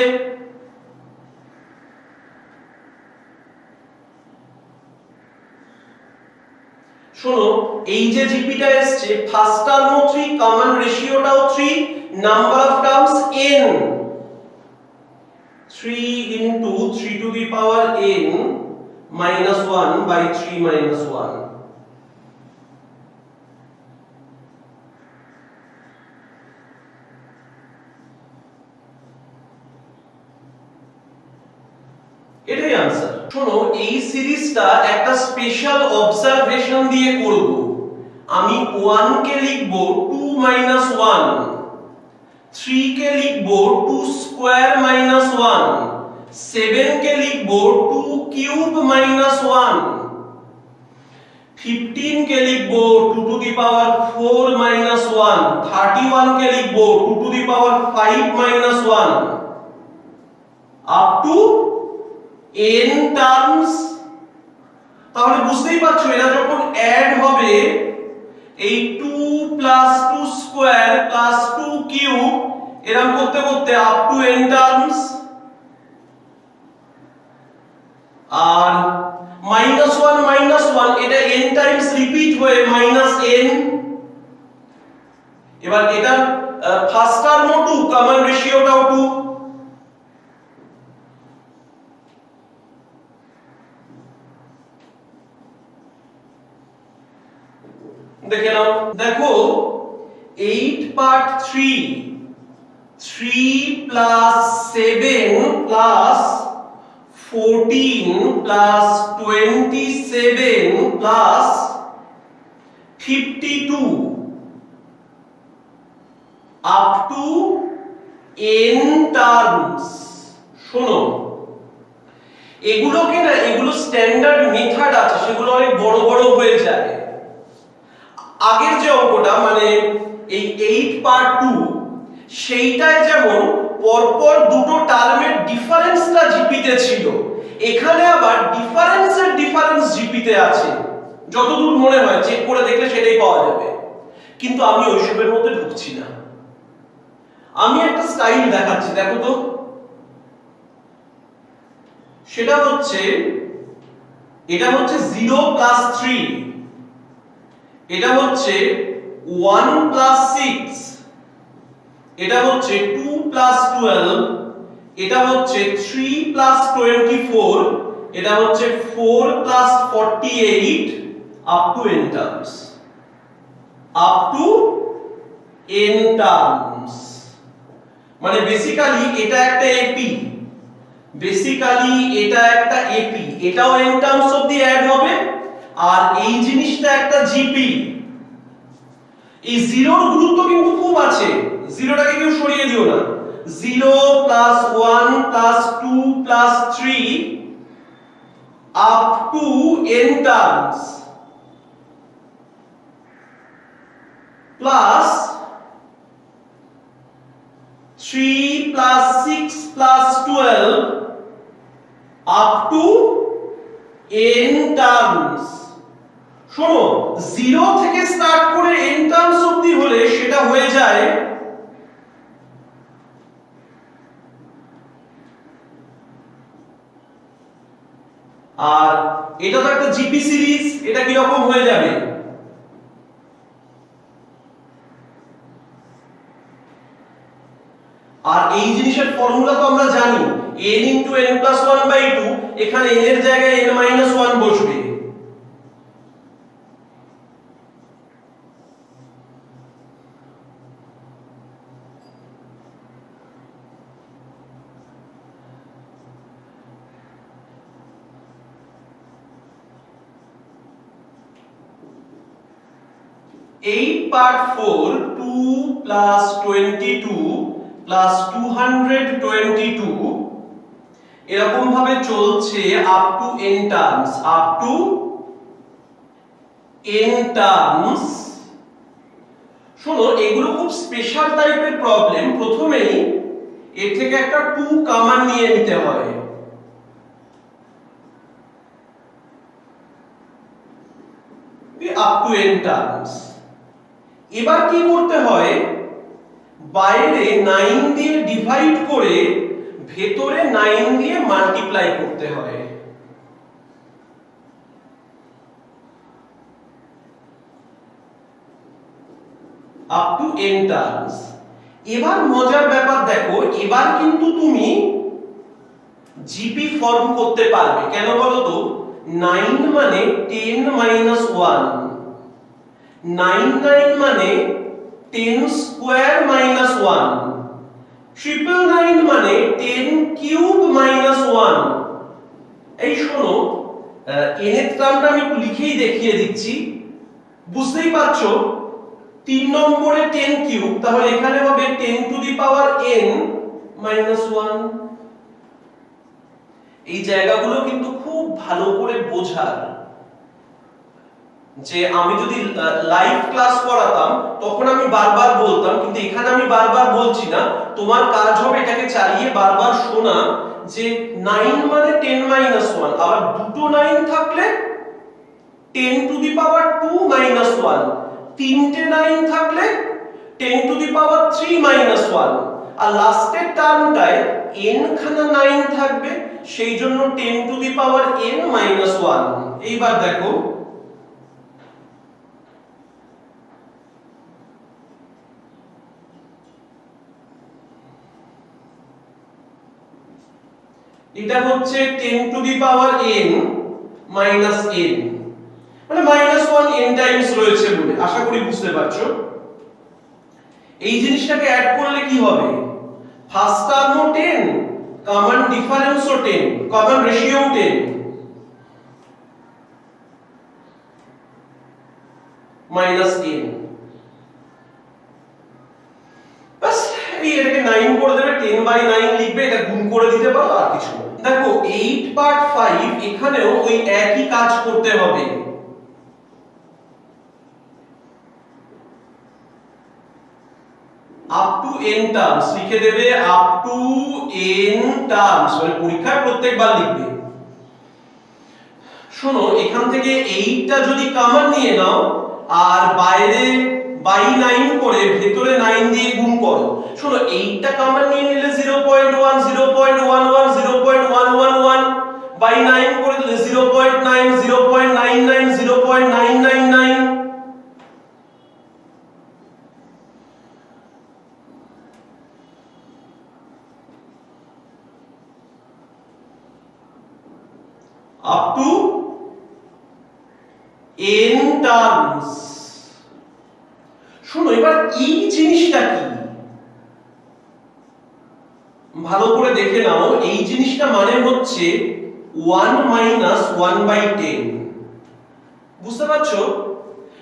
শোনো, এই যে জিপিটা এসছে, ফার্স্ট টার্মও 3, কমন রেশিওটাও 3, number of terms n, 3 into 3 to the power n minus 1 by 3 minus 1. এটাই आंसर। শোনো, এই সিরিজটা একটা স্পেশাল অবজারভেশন দিয়ে করব। আমি 1 কে লিখব 2 minus 1, 3 কে লিখব 2 স্কয়ার minus 1, 7 কে লিখব 2 কিউব minus 1, 15 কে লিখব 2 to the power 4 minus 1, 31 কে লিখব 2 to the power 5 minus 1 up to n terms. তাহলে বুঝতেই পারছো এরা যখন অ্যাড হবে, এই 2 প্লাস 2 স্কয়ার প্লাস 2 কিউব এরকম করতে করতে আপ টু n টার্মস, আর -1 এটা n টাইমস রিপিট হয়ে -n। এবার এটা ফার্স্ট টার্মও 2, কমন রেশিওটাও 2। দেখে নাও, দেখো 8 part 3, 3 plus 7 plus 14 plus 27 plus 52 up to n terms. শোনো, এগুলোকে না, এগুলো স্ট্যান্ডার্ড মেথড আছে, সেগুলো অনেক বড় বড় হয়ে যায়। আগের যে অঙ্কটা মানে এই 8 পার্ট 2, সেইটায় যেমন পরপর দুটো টার্মের ডিফারেন্সটা জিপিতে ছিল, এখানে আবার ডিফারেন্স জিপিতে আছে। যতদূর মনে হয় চেক করে দেখলে সেটাই পাওয়া যাবে, কিন্তু আমি ওইসবের মধ্যে ঢুকছি না। আমি একটা স্টাইল দেখাচ্ছি, দেখো তো। সেটা হচ্ছে, এটা হচ্ছে 0 প্লাস 3, এটা হচ্ছে 1 প্লাস 6, এটা হচ্ছে 2 প্লাস 12, এটা হচ্ছে 3 প্লাস 24, এটা হচ্ছে 4 plus 48 up to n terms, up to n terms. মানে বেসিক্যালি এটা একটা এপি, বেসিক্যালি এটা একটা এপি, এটাও n টার্মস অবধি অ্যাড হবে, আর এই জিনিসটা একটা জিপি। এই জিরোর গুরুত্ব কিন্তু খুব আছে, জিরোটাকে কেউ সরিয়ে দিও না। 0 plus 1 plus 2 plus 3 up to n terms, plus 3 plus 6 plus 12 up to n terms. শোনো, 0 থেকে স্টার্ট করে n টার্মস অবধি হলে সেটা হয়ে যায় আর এটা তো একটা জিপি সিরিজ, এটা কি রকম হয়ে যাবে? আর এই জিনিসের ফর্মুলা তো আমরা জানি, n * n + 1/2, এখানে n এর জায়গায় n - 1 বসবে। Eight part 4, 2 plus 22 plus 222 এরকম ভাবে চলছে up to n terms, up to n terms. শোনো, এগুলো খুব স্পেশাল টাইপের প্রবলেম। প্রথমেই এর থেকে একটা 2 কমন নিয়ে নিতে হয়। Up to n terms. এবার কি করতে হয়, বাইরে 9 দিয়ে ডিভাইড করে ভেতরে 9 দিয়ে মাল্টিপ্লাই করতে হয়। Up to n terms. এবার মজার ব্যাপার দেখো, এবার কিন্তু তুমি জিপি ফর্ম করতে পারবে। কেন বলো তো? 9 মানে 10 মাইনাস 1, 9 মানে 10 স্কয়ার মাইনাস 1, 999 মানে 10 কিউব মাইনাস 1। এই শোনো, n এর টার্মটা আমি একটু লিখেই দেখিয়ে দিচ্ছি, বুঝতেই পারছো। 3 নম্বরে 10 কিউব, তাহলে এখানে হবে 10 to the power n minus 1। এই জায়গাগুলো কিন্তু খুব ভালো করে বোঝার, যে আমি যদি লাইভ ক্লাস করাতাম তখন আমি বারবার বলতাম, কিন্তু এখানে আমি বারবার বলছি না। তোমার কাজ হবে এটাকে চালিয়ে বারবার শোনা, যে 9 মানে 10 মাইনাস 1, আবার দুটো 9 থাকলে 10 টু দি পাওয়ার 2 মাইনাস 1, তিনটে 9 থাকলে 10 টু দি পাওয়ার 3 মাইনাস 1, আর লাস্টের টার্মটায় n খানা 9 থাকবে, সেই জন্য 10 to the power n minus 1। এইবার দেখো, এটা হচ্ছে 10 to the power n minus n, মানে মাইনাস 1 n টাইমস রয়েছে বলে। আশা করি বুঝতে পারছো। এই জিনিসটাকে অ্যাড করলে কি হবে? ফার্স্ট টার্মও 10, কমন ডিফারেন্সও 10, কমন রেশিওও 10, মাইনাস n। বাস এই এটাকে 9 করে দেবে, 10 বাই 9 লিখবে, এটা গুণ করে দিতে পারো, আর কিছু না। দেখো 8 পার্ট 5 এখানেও ওই একই কাজ করতে হবে। আপ টু n টার্মস লিখে দেবে, আপ টু n টার্মস, মানে পরীক্ষায় প্রত্যেকবার লিখবে। শোনো, এখান থেকে 8টা যদি কমন নিয়ে নাও আর বাইরে বাই 9 করে ভেতরে 9 দিয়ে গুণ করো। শোনো, 8টা কমন নিয়ে নিলে 0.1, 0.11, 0.111, বাই 9 করে দিলে 0.9, 0.99, 0.999। up to n terms. শোনো, এবার এই জিনিসটা কি ভালো করে দেখে নাও। এই জিনিসটা মানে হচ্ছে 1 মাইনাস 1/10, বুঝতে পারছো?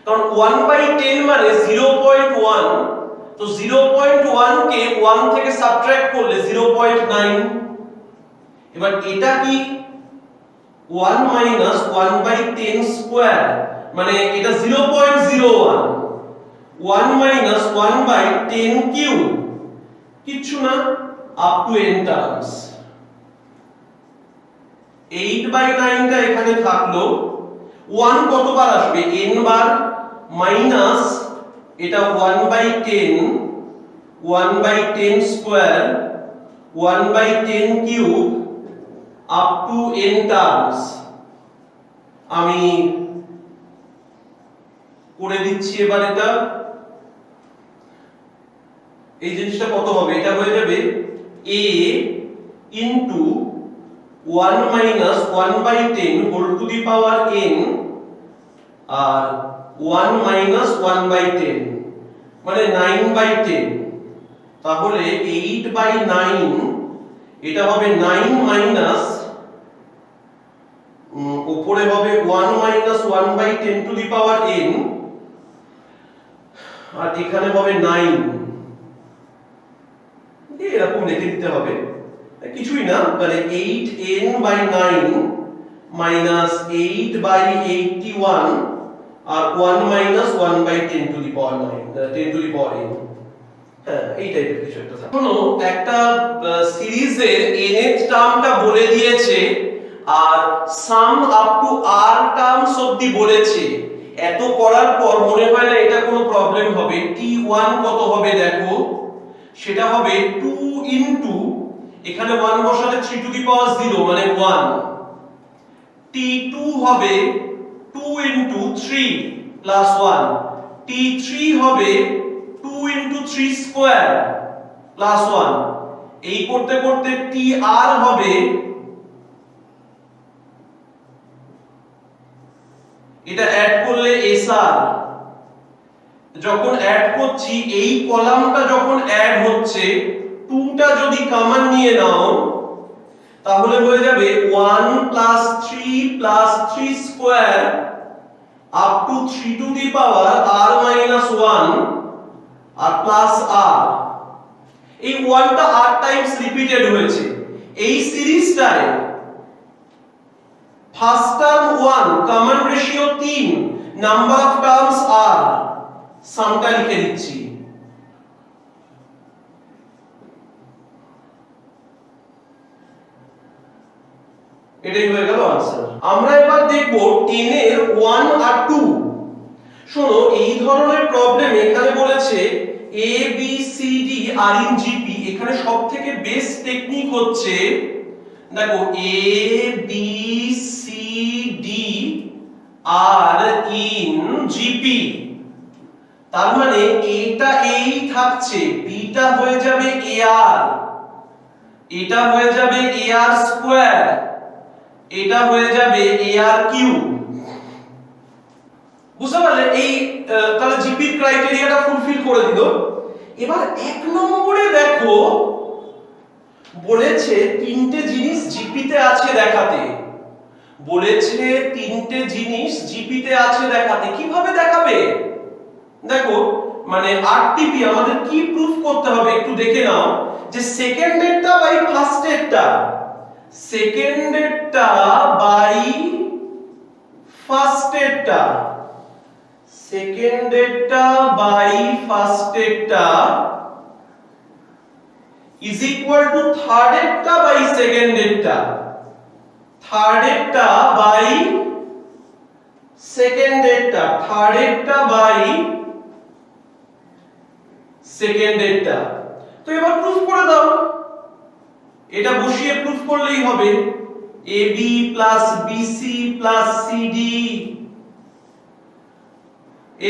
কারণ 1/10 মানে 0.1, তো 0.1 কে 1 থেকে সাবট্রাক্ট করলে 0.9। এবার এটা কি 1 মাইনাস 1/10 স্কয়ার, মানে এটা 0.01, 1 মাইনাস 1/10 কিউব, কিচ্ছু না, আপ টু n টার্মস। 8/9 টা এখানে থাকলো, 1 কতবার আসবে? n বার, মাইনাস এটা 1/10, 1/10 square, 1/10 cube, up to n terms. আমি করে দিচ্ছি এবার এটা। এই জিনিসটা কত হবে? এটা হয়ে যাবে a into 1 minus 1/10 whole to the power n, আর 1 মাইনাস 1/10 মানে 9/10। তাহলে 8/9, এটা হবে 9 মাইনাস, উপরে হবে 1 minus 1/10 to the power n, আর এখানে হবে 9। এরকম লিখে দিতে হবে, কিছুই না, মানে 8n/9 মাইনাস 8/81, আর 1 minus 1/10 to the power 9, 10 to the power n। হ্যাঁ এই টাইপের কিছু একটা থাকে। শোনো, একটা সিরিজের nth টার্মটা বলে দিয়েছে আর sum up to r terms অবধি বলেছে। এত করার পর মনে হয় না এটা কোনো প্রবলেম হবে। t1 কত হবে দেখো, সেটা হবে 2 ইনটু, এখানে 1 বসালে 3 টু দি পাওয়ার 0 মানে 1। t2 হবে 2 ইনটু 3 প্লাস 1। t3 হবে 2 ইনটু 3 স্কয়ার প্লাস 1। এই করতে করতে tr হবে, এটা অ্যাড করলে sr। যখন অ্যাড করছি এই কলামটা যখন অ্যাড হচ্ছে, 2টা যদি কমন নিয়ে নাও তাহলে হয়ে যাবে 1 plus 3 plus 3 square up to 3 to the power r minus 1 আর প্লাস r। এই 1টা r টাইমস রিপিটেড হয়েছে। এই সিরিজটায় first term 1, common ratio 3, number of terms r, সামটা লিখে দিচ্ছি। এটাই হয়ে গেল आंसर। আমরা এবার দেখব 10 এর 1 আর 2। শোনো, এই ধরনের প্রবলেম এখানে বলেছে a b c d আর ইন gp। এখানে সবথেকে বেস্ট টেকনিক হচ্ছে দেখো a b c d আর ইন gp। তার মানে এটা এই থাকছে, বিটা হয়ে যাবে ar, এটা হয়ে যাবে ar স্কয়ার, এটা হয়ে যাবে ar কিউব। বুঝতে পারলে? এই তাহলে জিপি এর ক্রাইটেরিয়াটা ফুলফিল করে দিল। এবার 1 নম্বরে দেখো বলেছে তিনটে জিনিস জিপি তে আছে দেখাতে। বলেছে তিনটে জিনিস জিপি তে আছে দেখাতে। কিভাবে দেখাবে দেখো, মানে আরটিপি আমাদের কি প্রুফ করতে হবে একটু দেখে নাও। যে সেকেন্ডেরটা বাই ফার্স্টেরটা, সেকেন্ডেরটা বাই ফার্স্টেরটা, সেকেন্ডেরটা বাই ফার্স্টেরটা ইজ ইকুয়াল টু থার্ডেরটা বাই সেকেন্ডেরটা, থার্ডেরটা বাই সেকেন্ডেরটা, থার্ডেরটা বাই সেকেন্ডেরটা। তো এবার প্রুফ করে দাও। এটা বসিয়ে প্রুফ করলেই হবে ab plus bc plus cd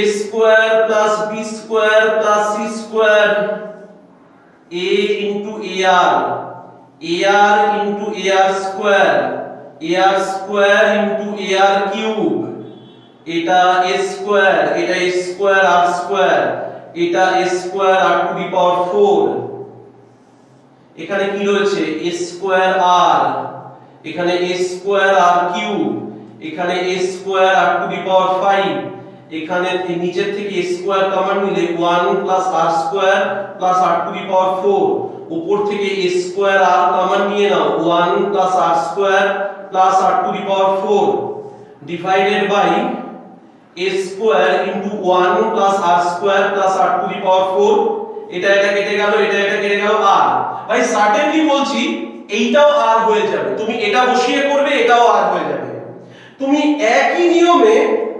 a square plus b square plus c square a into ar, ar into ar square, ar square into ar cube, এটা a স্কয়ার, এটা a স্কয়ার r স্কয়ার, এটা a square r to the power 4। এখানে কি রয়েছে a square r, এখানে a square r cube, এখানে a square r to the power 5, এখানে নিচের থেকে a স্কয়ার কমন নিলে 1 plus r square plus r to the power 4। উপর থেকে a স্কয়ার r কমন নিয়ে নাও, 1 plus r square plus r to the power 4 divided by a square into 1 plus r square plus r to the power 4। এটা কেটে গেল, এটা কেটে গেল, r। ভাই সার্টেনলি বলছি এইটাও r হয়ে যাবে। তুমি এটা বসিয়ে করবে, এটাও r হয়ে যাবে। তুমি একই নিয়মে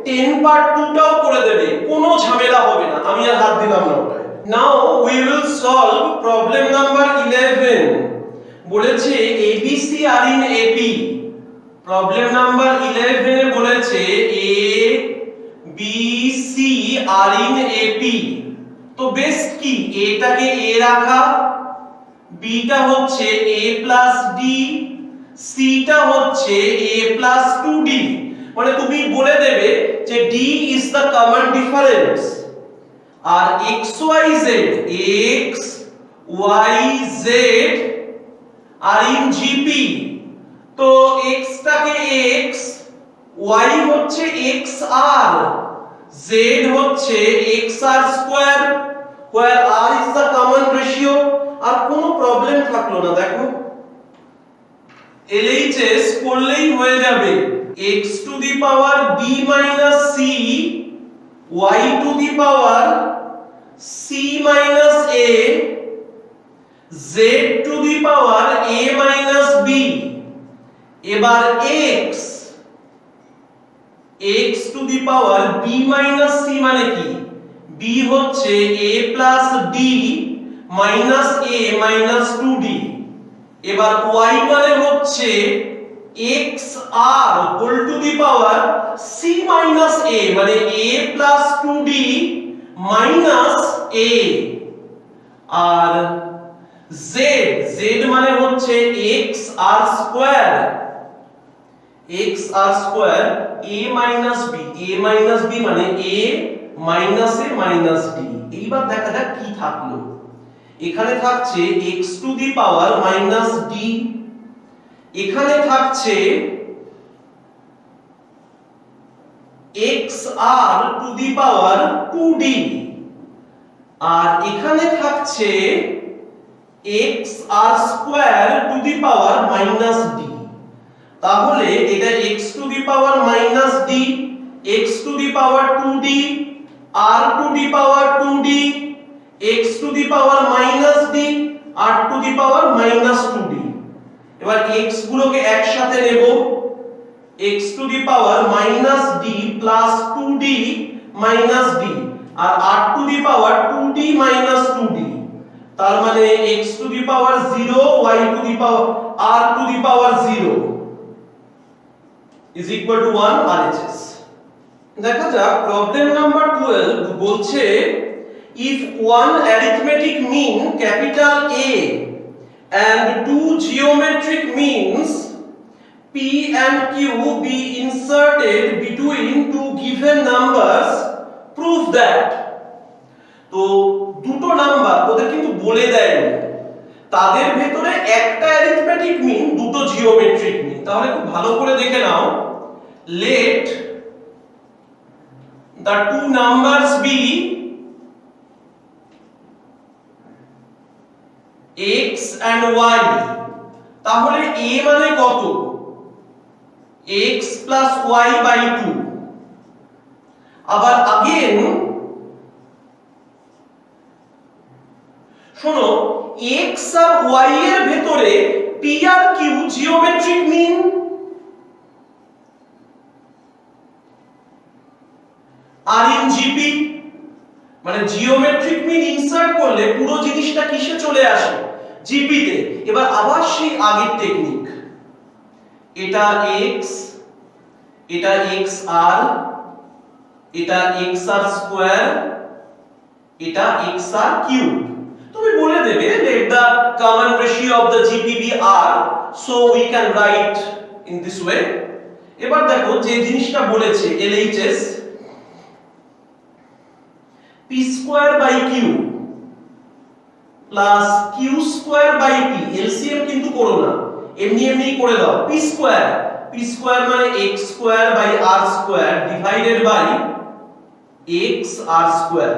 10 পার্ট 2টাও করে দেবে, কোনো ঝামেলা হবে না। আমি আর হাত দিলাম না ওটায়। Now we will solve problem number 11। বলেছে abc আর ইন ap। প্রবলেম নাম্বার 11 এ বলেছে a b c আর ইন ap। তো বেস্ট কি, এটাকে a রাখা, b টা হচ্ছে a প্লাস d, c টা হচ্ছে a প্লাস 2d। মানে তুমি বলে দেবে যে d is the common difference. আর x y z, x y z are in gp। তো x টাকে x, y হচ্ছে xr, z হচ্ছে xr square, where r is the common ratio। আর কোনো প্রবলেম থাকলো না। দেখো LHS করলেই হয়ে যাবে x to the power b minus c, y to the power c minus a a z to the power a minus b, এবার x to the power b minus c মানে কি, b হচ্ছে a plus d minus a minus 2d, এবার y মানে হচ্ছে x r whole to the power c minus a মানে a plus 2d minus a, আর z মানে হচ্ছে x r square a minus b মানে a minus a minus d। এইবার দেখা যাক কি থাকলো, এখানে থাকছে x to the power minus d, এখানে থাকছে xr two the power 2d, আর এখানে থাকছে xr square to the power minus d। তাহলে এটা x to the power minus d, x to the power 2d, r to the power 2d, x to the power minus d, r to the power minus 2d। এবার x গুলোকে একসাথে নেব, x to the power minus d plus 2d minus d, আর r to the power 2d minus 2d, তার মানে x to the power 0 y to the power r to the power 0 is equal to 1 RHS। দেখা যাক problem number 12 বলছে if one arithmetic mean capital A and two geometric means P and Q be inserted between two given numbers, prove that। তো দুটো number ওদের কিন্তু বলে দেয়নি, তাদের ভেতরে একটা অ্যারিথমেটিক মিন দুটো জিওমেট্রিক মিন, তাহলে খুব ভালো করে দেখে নাও। let the two numbers be x and y, তাহলে a মানে কত, x plus y by 2, আবার again শোনো x আর y এর ভেতরে p আর q জিওমেট্রিক মিন, আর ইন জিপি মানে জিওমেট্রিক মিন ইনসার্ট করলে পুরো জিনিসটা কিসে চলে আসে, জিপি তে। এবার আবার সেই আগের টেকনিক, এটা x, এটা xr, এটা xr স্কয়ার, এটা xr কিউব। তুমি বলে দেবে let the common ratio of the GP be r, so we can write in this way। এবার দেখো যে জিনিসটা বলেছে LHS p square by q plus q square by p, LCM কিন্তু করো না, এমনি এমনি করে দাও। p square মানে x square by r square divided by x r square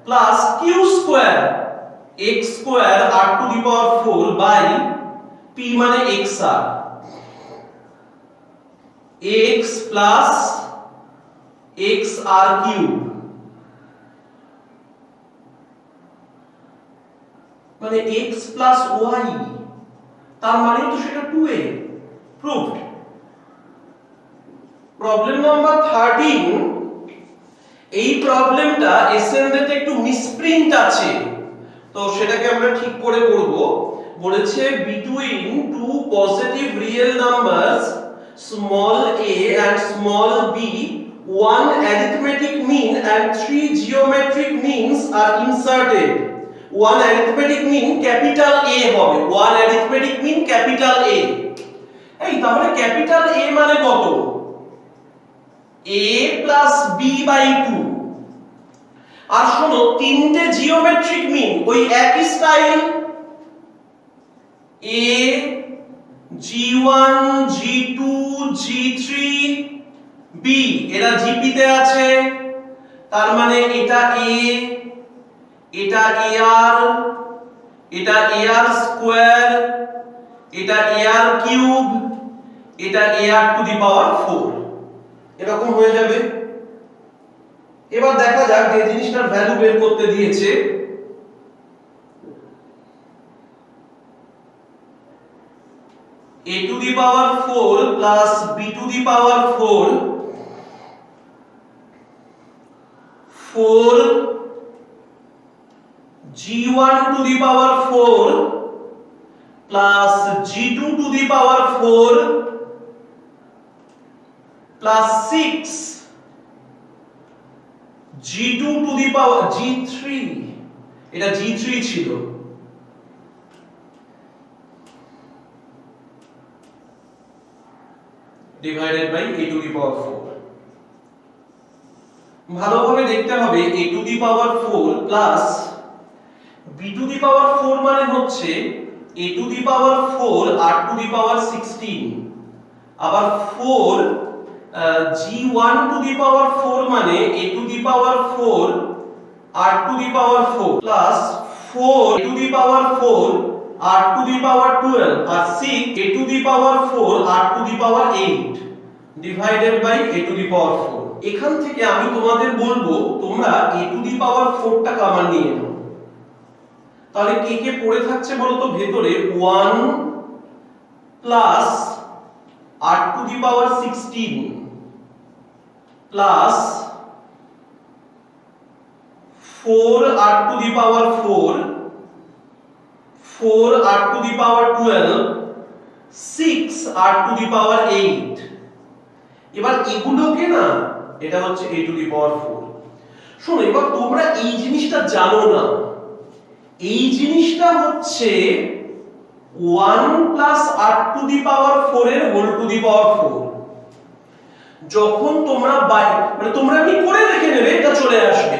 plus q square x square r to the power 4 by p মানে xr, x plus xr cube মানে x plus y, তার মানে তো সেটা 2a, proved। Problem number 13, এই প্রবলেমটা এসএনডেতে একটু misprint আছে, তো সেটাকে আমরা ঠিক করে করব। বলেছে between two positive real numbers small a and small b, one arithmetic mean and three geometric means are inserted। one arithmetic mean capital A হবে, one arithmetic mean capital A। এই তাহলে ক্যাপিটাল A মানে কত, a plus b by 2। আর শোনো তিনটে geometric mean ওই একই style, a g1 g2 g3 b, এরা জিপি তে আছে, তার মানে এটা a, এটা ar, এটা ar স্কয়ার, এটা ar কিউব, এটা ar টু দি পাওয়ার 4, এরকম হয়ে যাবে। এবার দেখা যাক যে জিনিসটার ভ্যালু বের করতে দিয়েছে, the power 4 plus b to the power 4 4 g1 to the power 4 plus g2 to the power 4 plus 6 g2 to the power g3 এটা g3 ছিল divided by a to the power 4 ভালোভাবে দেখতে হবে a to the power 4 plus b to the power 4 মানে হচ্ছে a to the power 4 r to the power 16 আবার 4 g1 to the power 4 মানে a to the power 4 r to the power 4 plus 4 a to the power 4 r to the power 12 R 6 a to the power 4 r to the power 8 divided by a to the power 4 এখান থেকে আমি তোমাদের বলবো তোমরা a to the power 4 টা common নিয়ে নাও তাহলে কে কে পড়ে থাকছে বলো তো ভেতরে 1 plus r to the power 16 plus 4 r to the power 4 4 r to the power 12 6 r to the power 8 এবার এগুলোকে না এটা হচ্ছে a to the power 4 শোনো এবার তোমরা এই জিনিসটা জানো না এই জিনিসটা হচ্ছে 1 plus r to the power 4 এর whole to the power 4 যখন তোমরা মানে তোমরা কি করে দেখে নেবে এটা চলে আসবে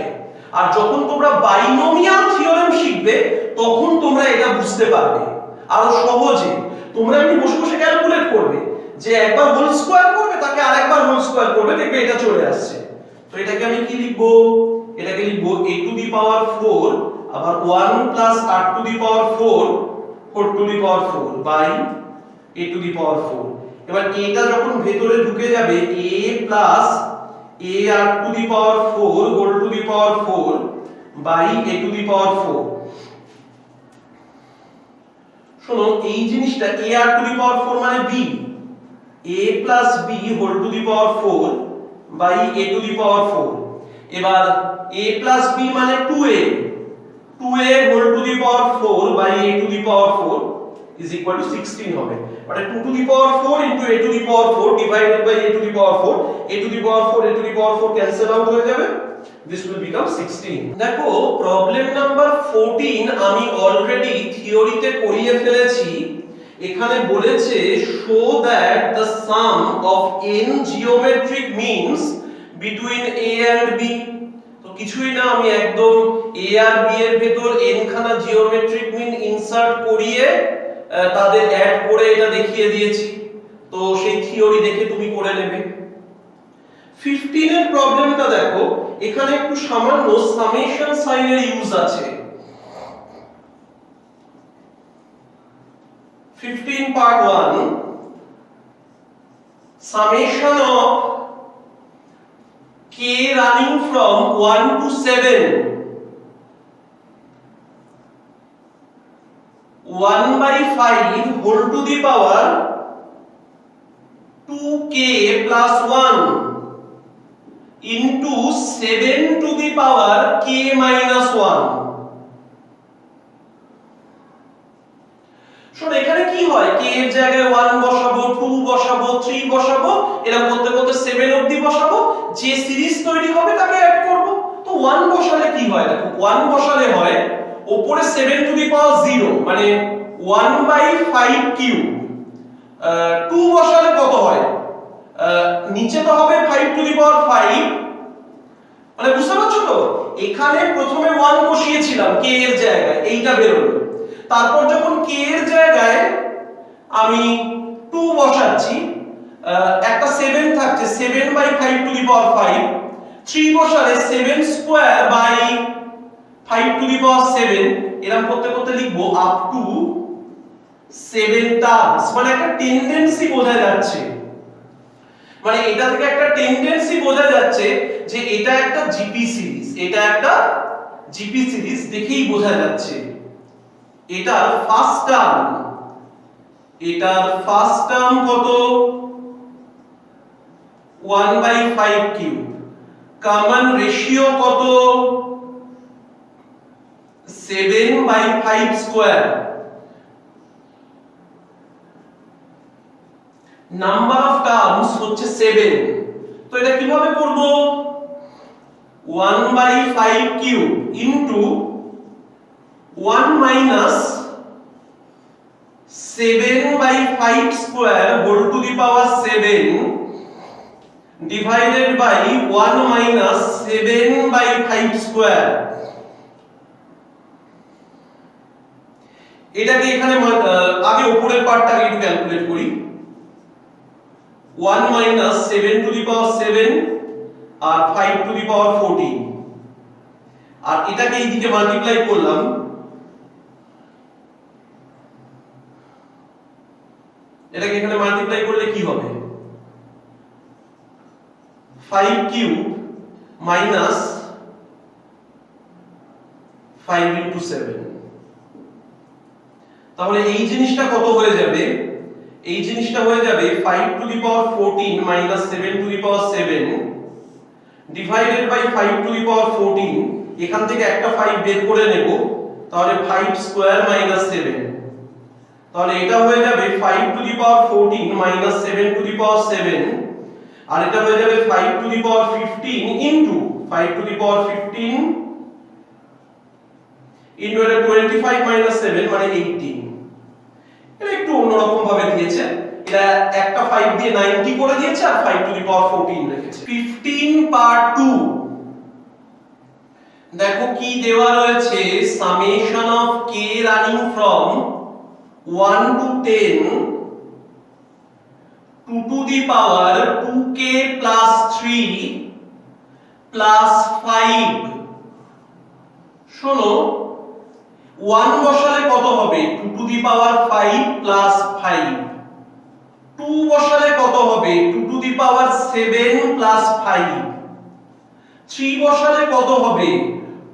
আর যখন তোমরা বাইনোমিয়াল থিওরেম শিখবে তখন তোমরা এটা বুঝতে পারবে আরো সহজে তোমরা এমনি বসে বসে ক্যালকুলেট করবে যে একবার হোল স্কয়ার করবে তাকে আরেকবার হোল স্কয়ার করবে দেখবে এটা চলে আসছে তো এটাকে আমি কি লিখবো এটাকে লিখবো a to the power 4 আবার 1 plus r to the power 4 4 to the power 4 by a to the power 4 এবার এটা যখন ভেতরে ঢুকে যাবে a plus a r to the power 4 whole to the power 4 by a to the power 4 শোনো এই জিনিসটা a r to the power 4 মানে b a plus b whole to the power 4 by a to the power 4 এবার a plus b মানে 2a 2a whole to the power 4 by a to the power 4 is equal to 16 হবে মানে 2 to the power 4 into a to the power 4 divided by a to the power 4 a to the power 4 a to the power 4 cancel out হয়ে যাবে this will become 16 দেখো problem number 14 আমি already থিওরিতে করিয়ে ফেলেছি এখানে বলেছে show that the sum of n geometric means between a and b তো কিছুই না আমি একদম a আর b এর ভেতর n খানা জিওমেট্রিক মিন ইনসার্ট করিয়ে তাদের অ্যাড করে এটা দেখিয়ে দিয়েছি তো সেই থিওরি দেখে তুমি করে নেবে 15 এর প্রবলেমটা দেখো এখানে একটু সামান্য সামেশন সাইনের ইউজ আছে 15 part 1 summation of k running from 1 to 7 1 by 5 whole to the power 2k plus 1 into 7 to the power k minus 1 শোন এখানে কি হয় k এর জায়গায় 1 বসাবো 2 বসাবো 3 বসাবো এরকম করতে করতে 7 অবধি বসাবো যে সিরিজ তৈরি হবে তাকে অ্যাড করব তো 1 বসালে কি হয় দেখো 1 বসালে হয় উপরে 7 টু দি পাওয়ার 0 মানে 1 বাই 5 কিউব 2 বসালে কত হয় নিচে তো হবে 5 টু দি পাওয়ার 5 মানে বুঝতে পারছো তো এখানে প্রথমে 1 বসিয়েছিলাম k এর জায়গায় এইটা বের হলো তারপর যখন k এর জায়গায় আমি 2 বসাচ্ছি একটা 7 থাকছে 7 বাই 5 টু দি পাওয়ার 5 3 বসালে 7 square by 5 to the power 7 এরকম করতে করতে লিখবো আপ টু 7 টার্মস মানে একটা টেন্ডেন্সি বোঝা যাচ্ছে মানে এটা থেকে একটা টেন্ডেন্সি বোঝা যাচ্ছে যে এটা একটা জিপি সিরিজ এটা একটা জিপি সিরিজ দেখেই বোঝা যাচ্ছে এটা ফার্স্ট টার্ম এটার ফার্স্ট টার্ম কত 1/5 কিউব, কমন রেশিও কত 7/5 স্কয়ার, নাম্বার অফ টার্মস হচ্ছে 7। তো এটা কিভাবে করব 1/5 cube into 1 minus 7/5 square whole to the power 7 divided by 1 minus 7/5 square. এটাকে এখানে আগে উপরের পার্টটাকে একটু ক্যালকুলেট করি। 1 মাইনাস 7 টু দি পাওয়ার 7 আর 5 টু দি পাওয়ার 14, আর এটাকে এইদিকে মাল্টিপ্লাই করলাম, এটাকে এখানে মাল্টিপ্লাই করলে কি হবে 5 কিউব মাইনাস 5 ইনটু 7। তাহলে এই জিনিসটা কত হয়ে যাবে, এই জিনিসটা হয়ে যাবে 5 to the power 14 minus 7 to the power 7 divided by 5 to the power 14। এখান থেকে একটা 5 বের করে নেব, তাহলে 5 স্কয়ার মাইনাস 7, তাহলে এটা হয়ে যাবে 5 to the power 14 minus 7 to the power 7, আর এটা হয়ে যাবে 5 to the power 15 into 5 to the power 15 into এটা 25 মাইনাস 7 মানে 18। এটা একটু অন্যরকম ভাবে দিয়েছে, এটা একটা 5 দিয়ে 90 করে দিয়েছে আর 5 টু দি পাওয়ার 14 রেখেছে। 15 পার্ট 2 দেখো কি দেওয়া রয়েছে, summation of k running from 1 to 10 2 to the power 2k plus 3 plus 5। শোনো 1 বসালে কত হবে 2 to the power 5 plus 5, 2 বসালে কত হবে 2 to the power 7 plus 5, 3 বসালে কত হবে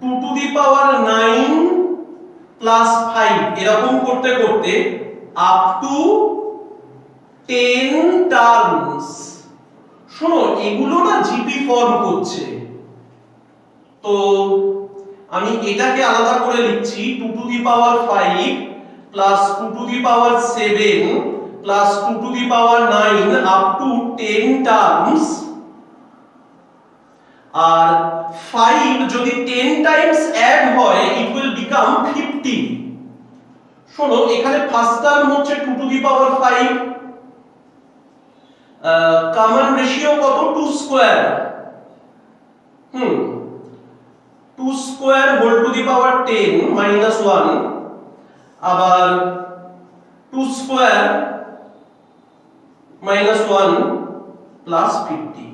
2 to the power 9 plus 5, এরকম করতে করতে আপ টু 10 টার্মস। শোনো এগুলো না জিপি ফর্ম করছে, তো আমি এটাকে আলাদা করে লিখছি 2 to the power 5 plus 2 to the power 7 plus 2 to the power 9 up to 10 terms. আর 5 যদি 10 টাইমস অ্যাড হয় ইট উইল বিকাম 50। শোনো এখানে ফার্স্ট টার্ম হচ্ছে 2 to the power 5, common ratio কত 2 square, 2 square whole to the power 10 minus 1, আবার 2 square minus 1 plus 50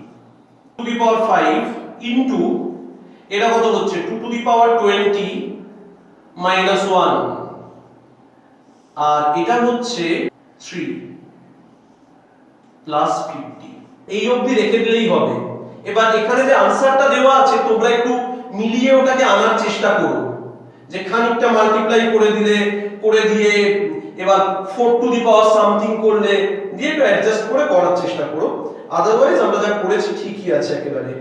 to the power 5 into এটা কত হচ্ছে 2 টু দি পাওয়ার 20 মাইনাস 1, আর এটা হচ্ছে 3 প্লাস 50। এই অবধি রেখে দিলেই হবে। এবার এখানে যে আনসারটা দেওয়া আছে তোমরা একটু মিলিয়ে ওটাকে আনার চেষ্টা করো, যে খানিকটা মাল্টিপ্লাই করে দিয়ে এবার 4 টু দি পাওয়ার সামথিং করলে দিয়ে একটু অ্যাডজাস্ট করে করার চেষ্টা করো, আদারওয়াইজ আমরা যা করেছি ঠিকই আছে একেবারে।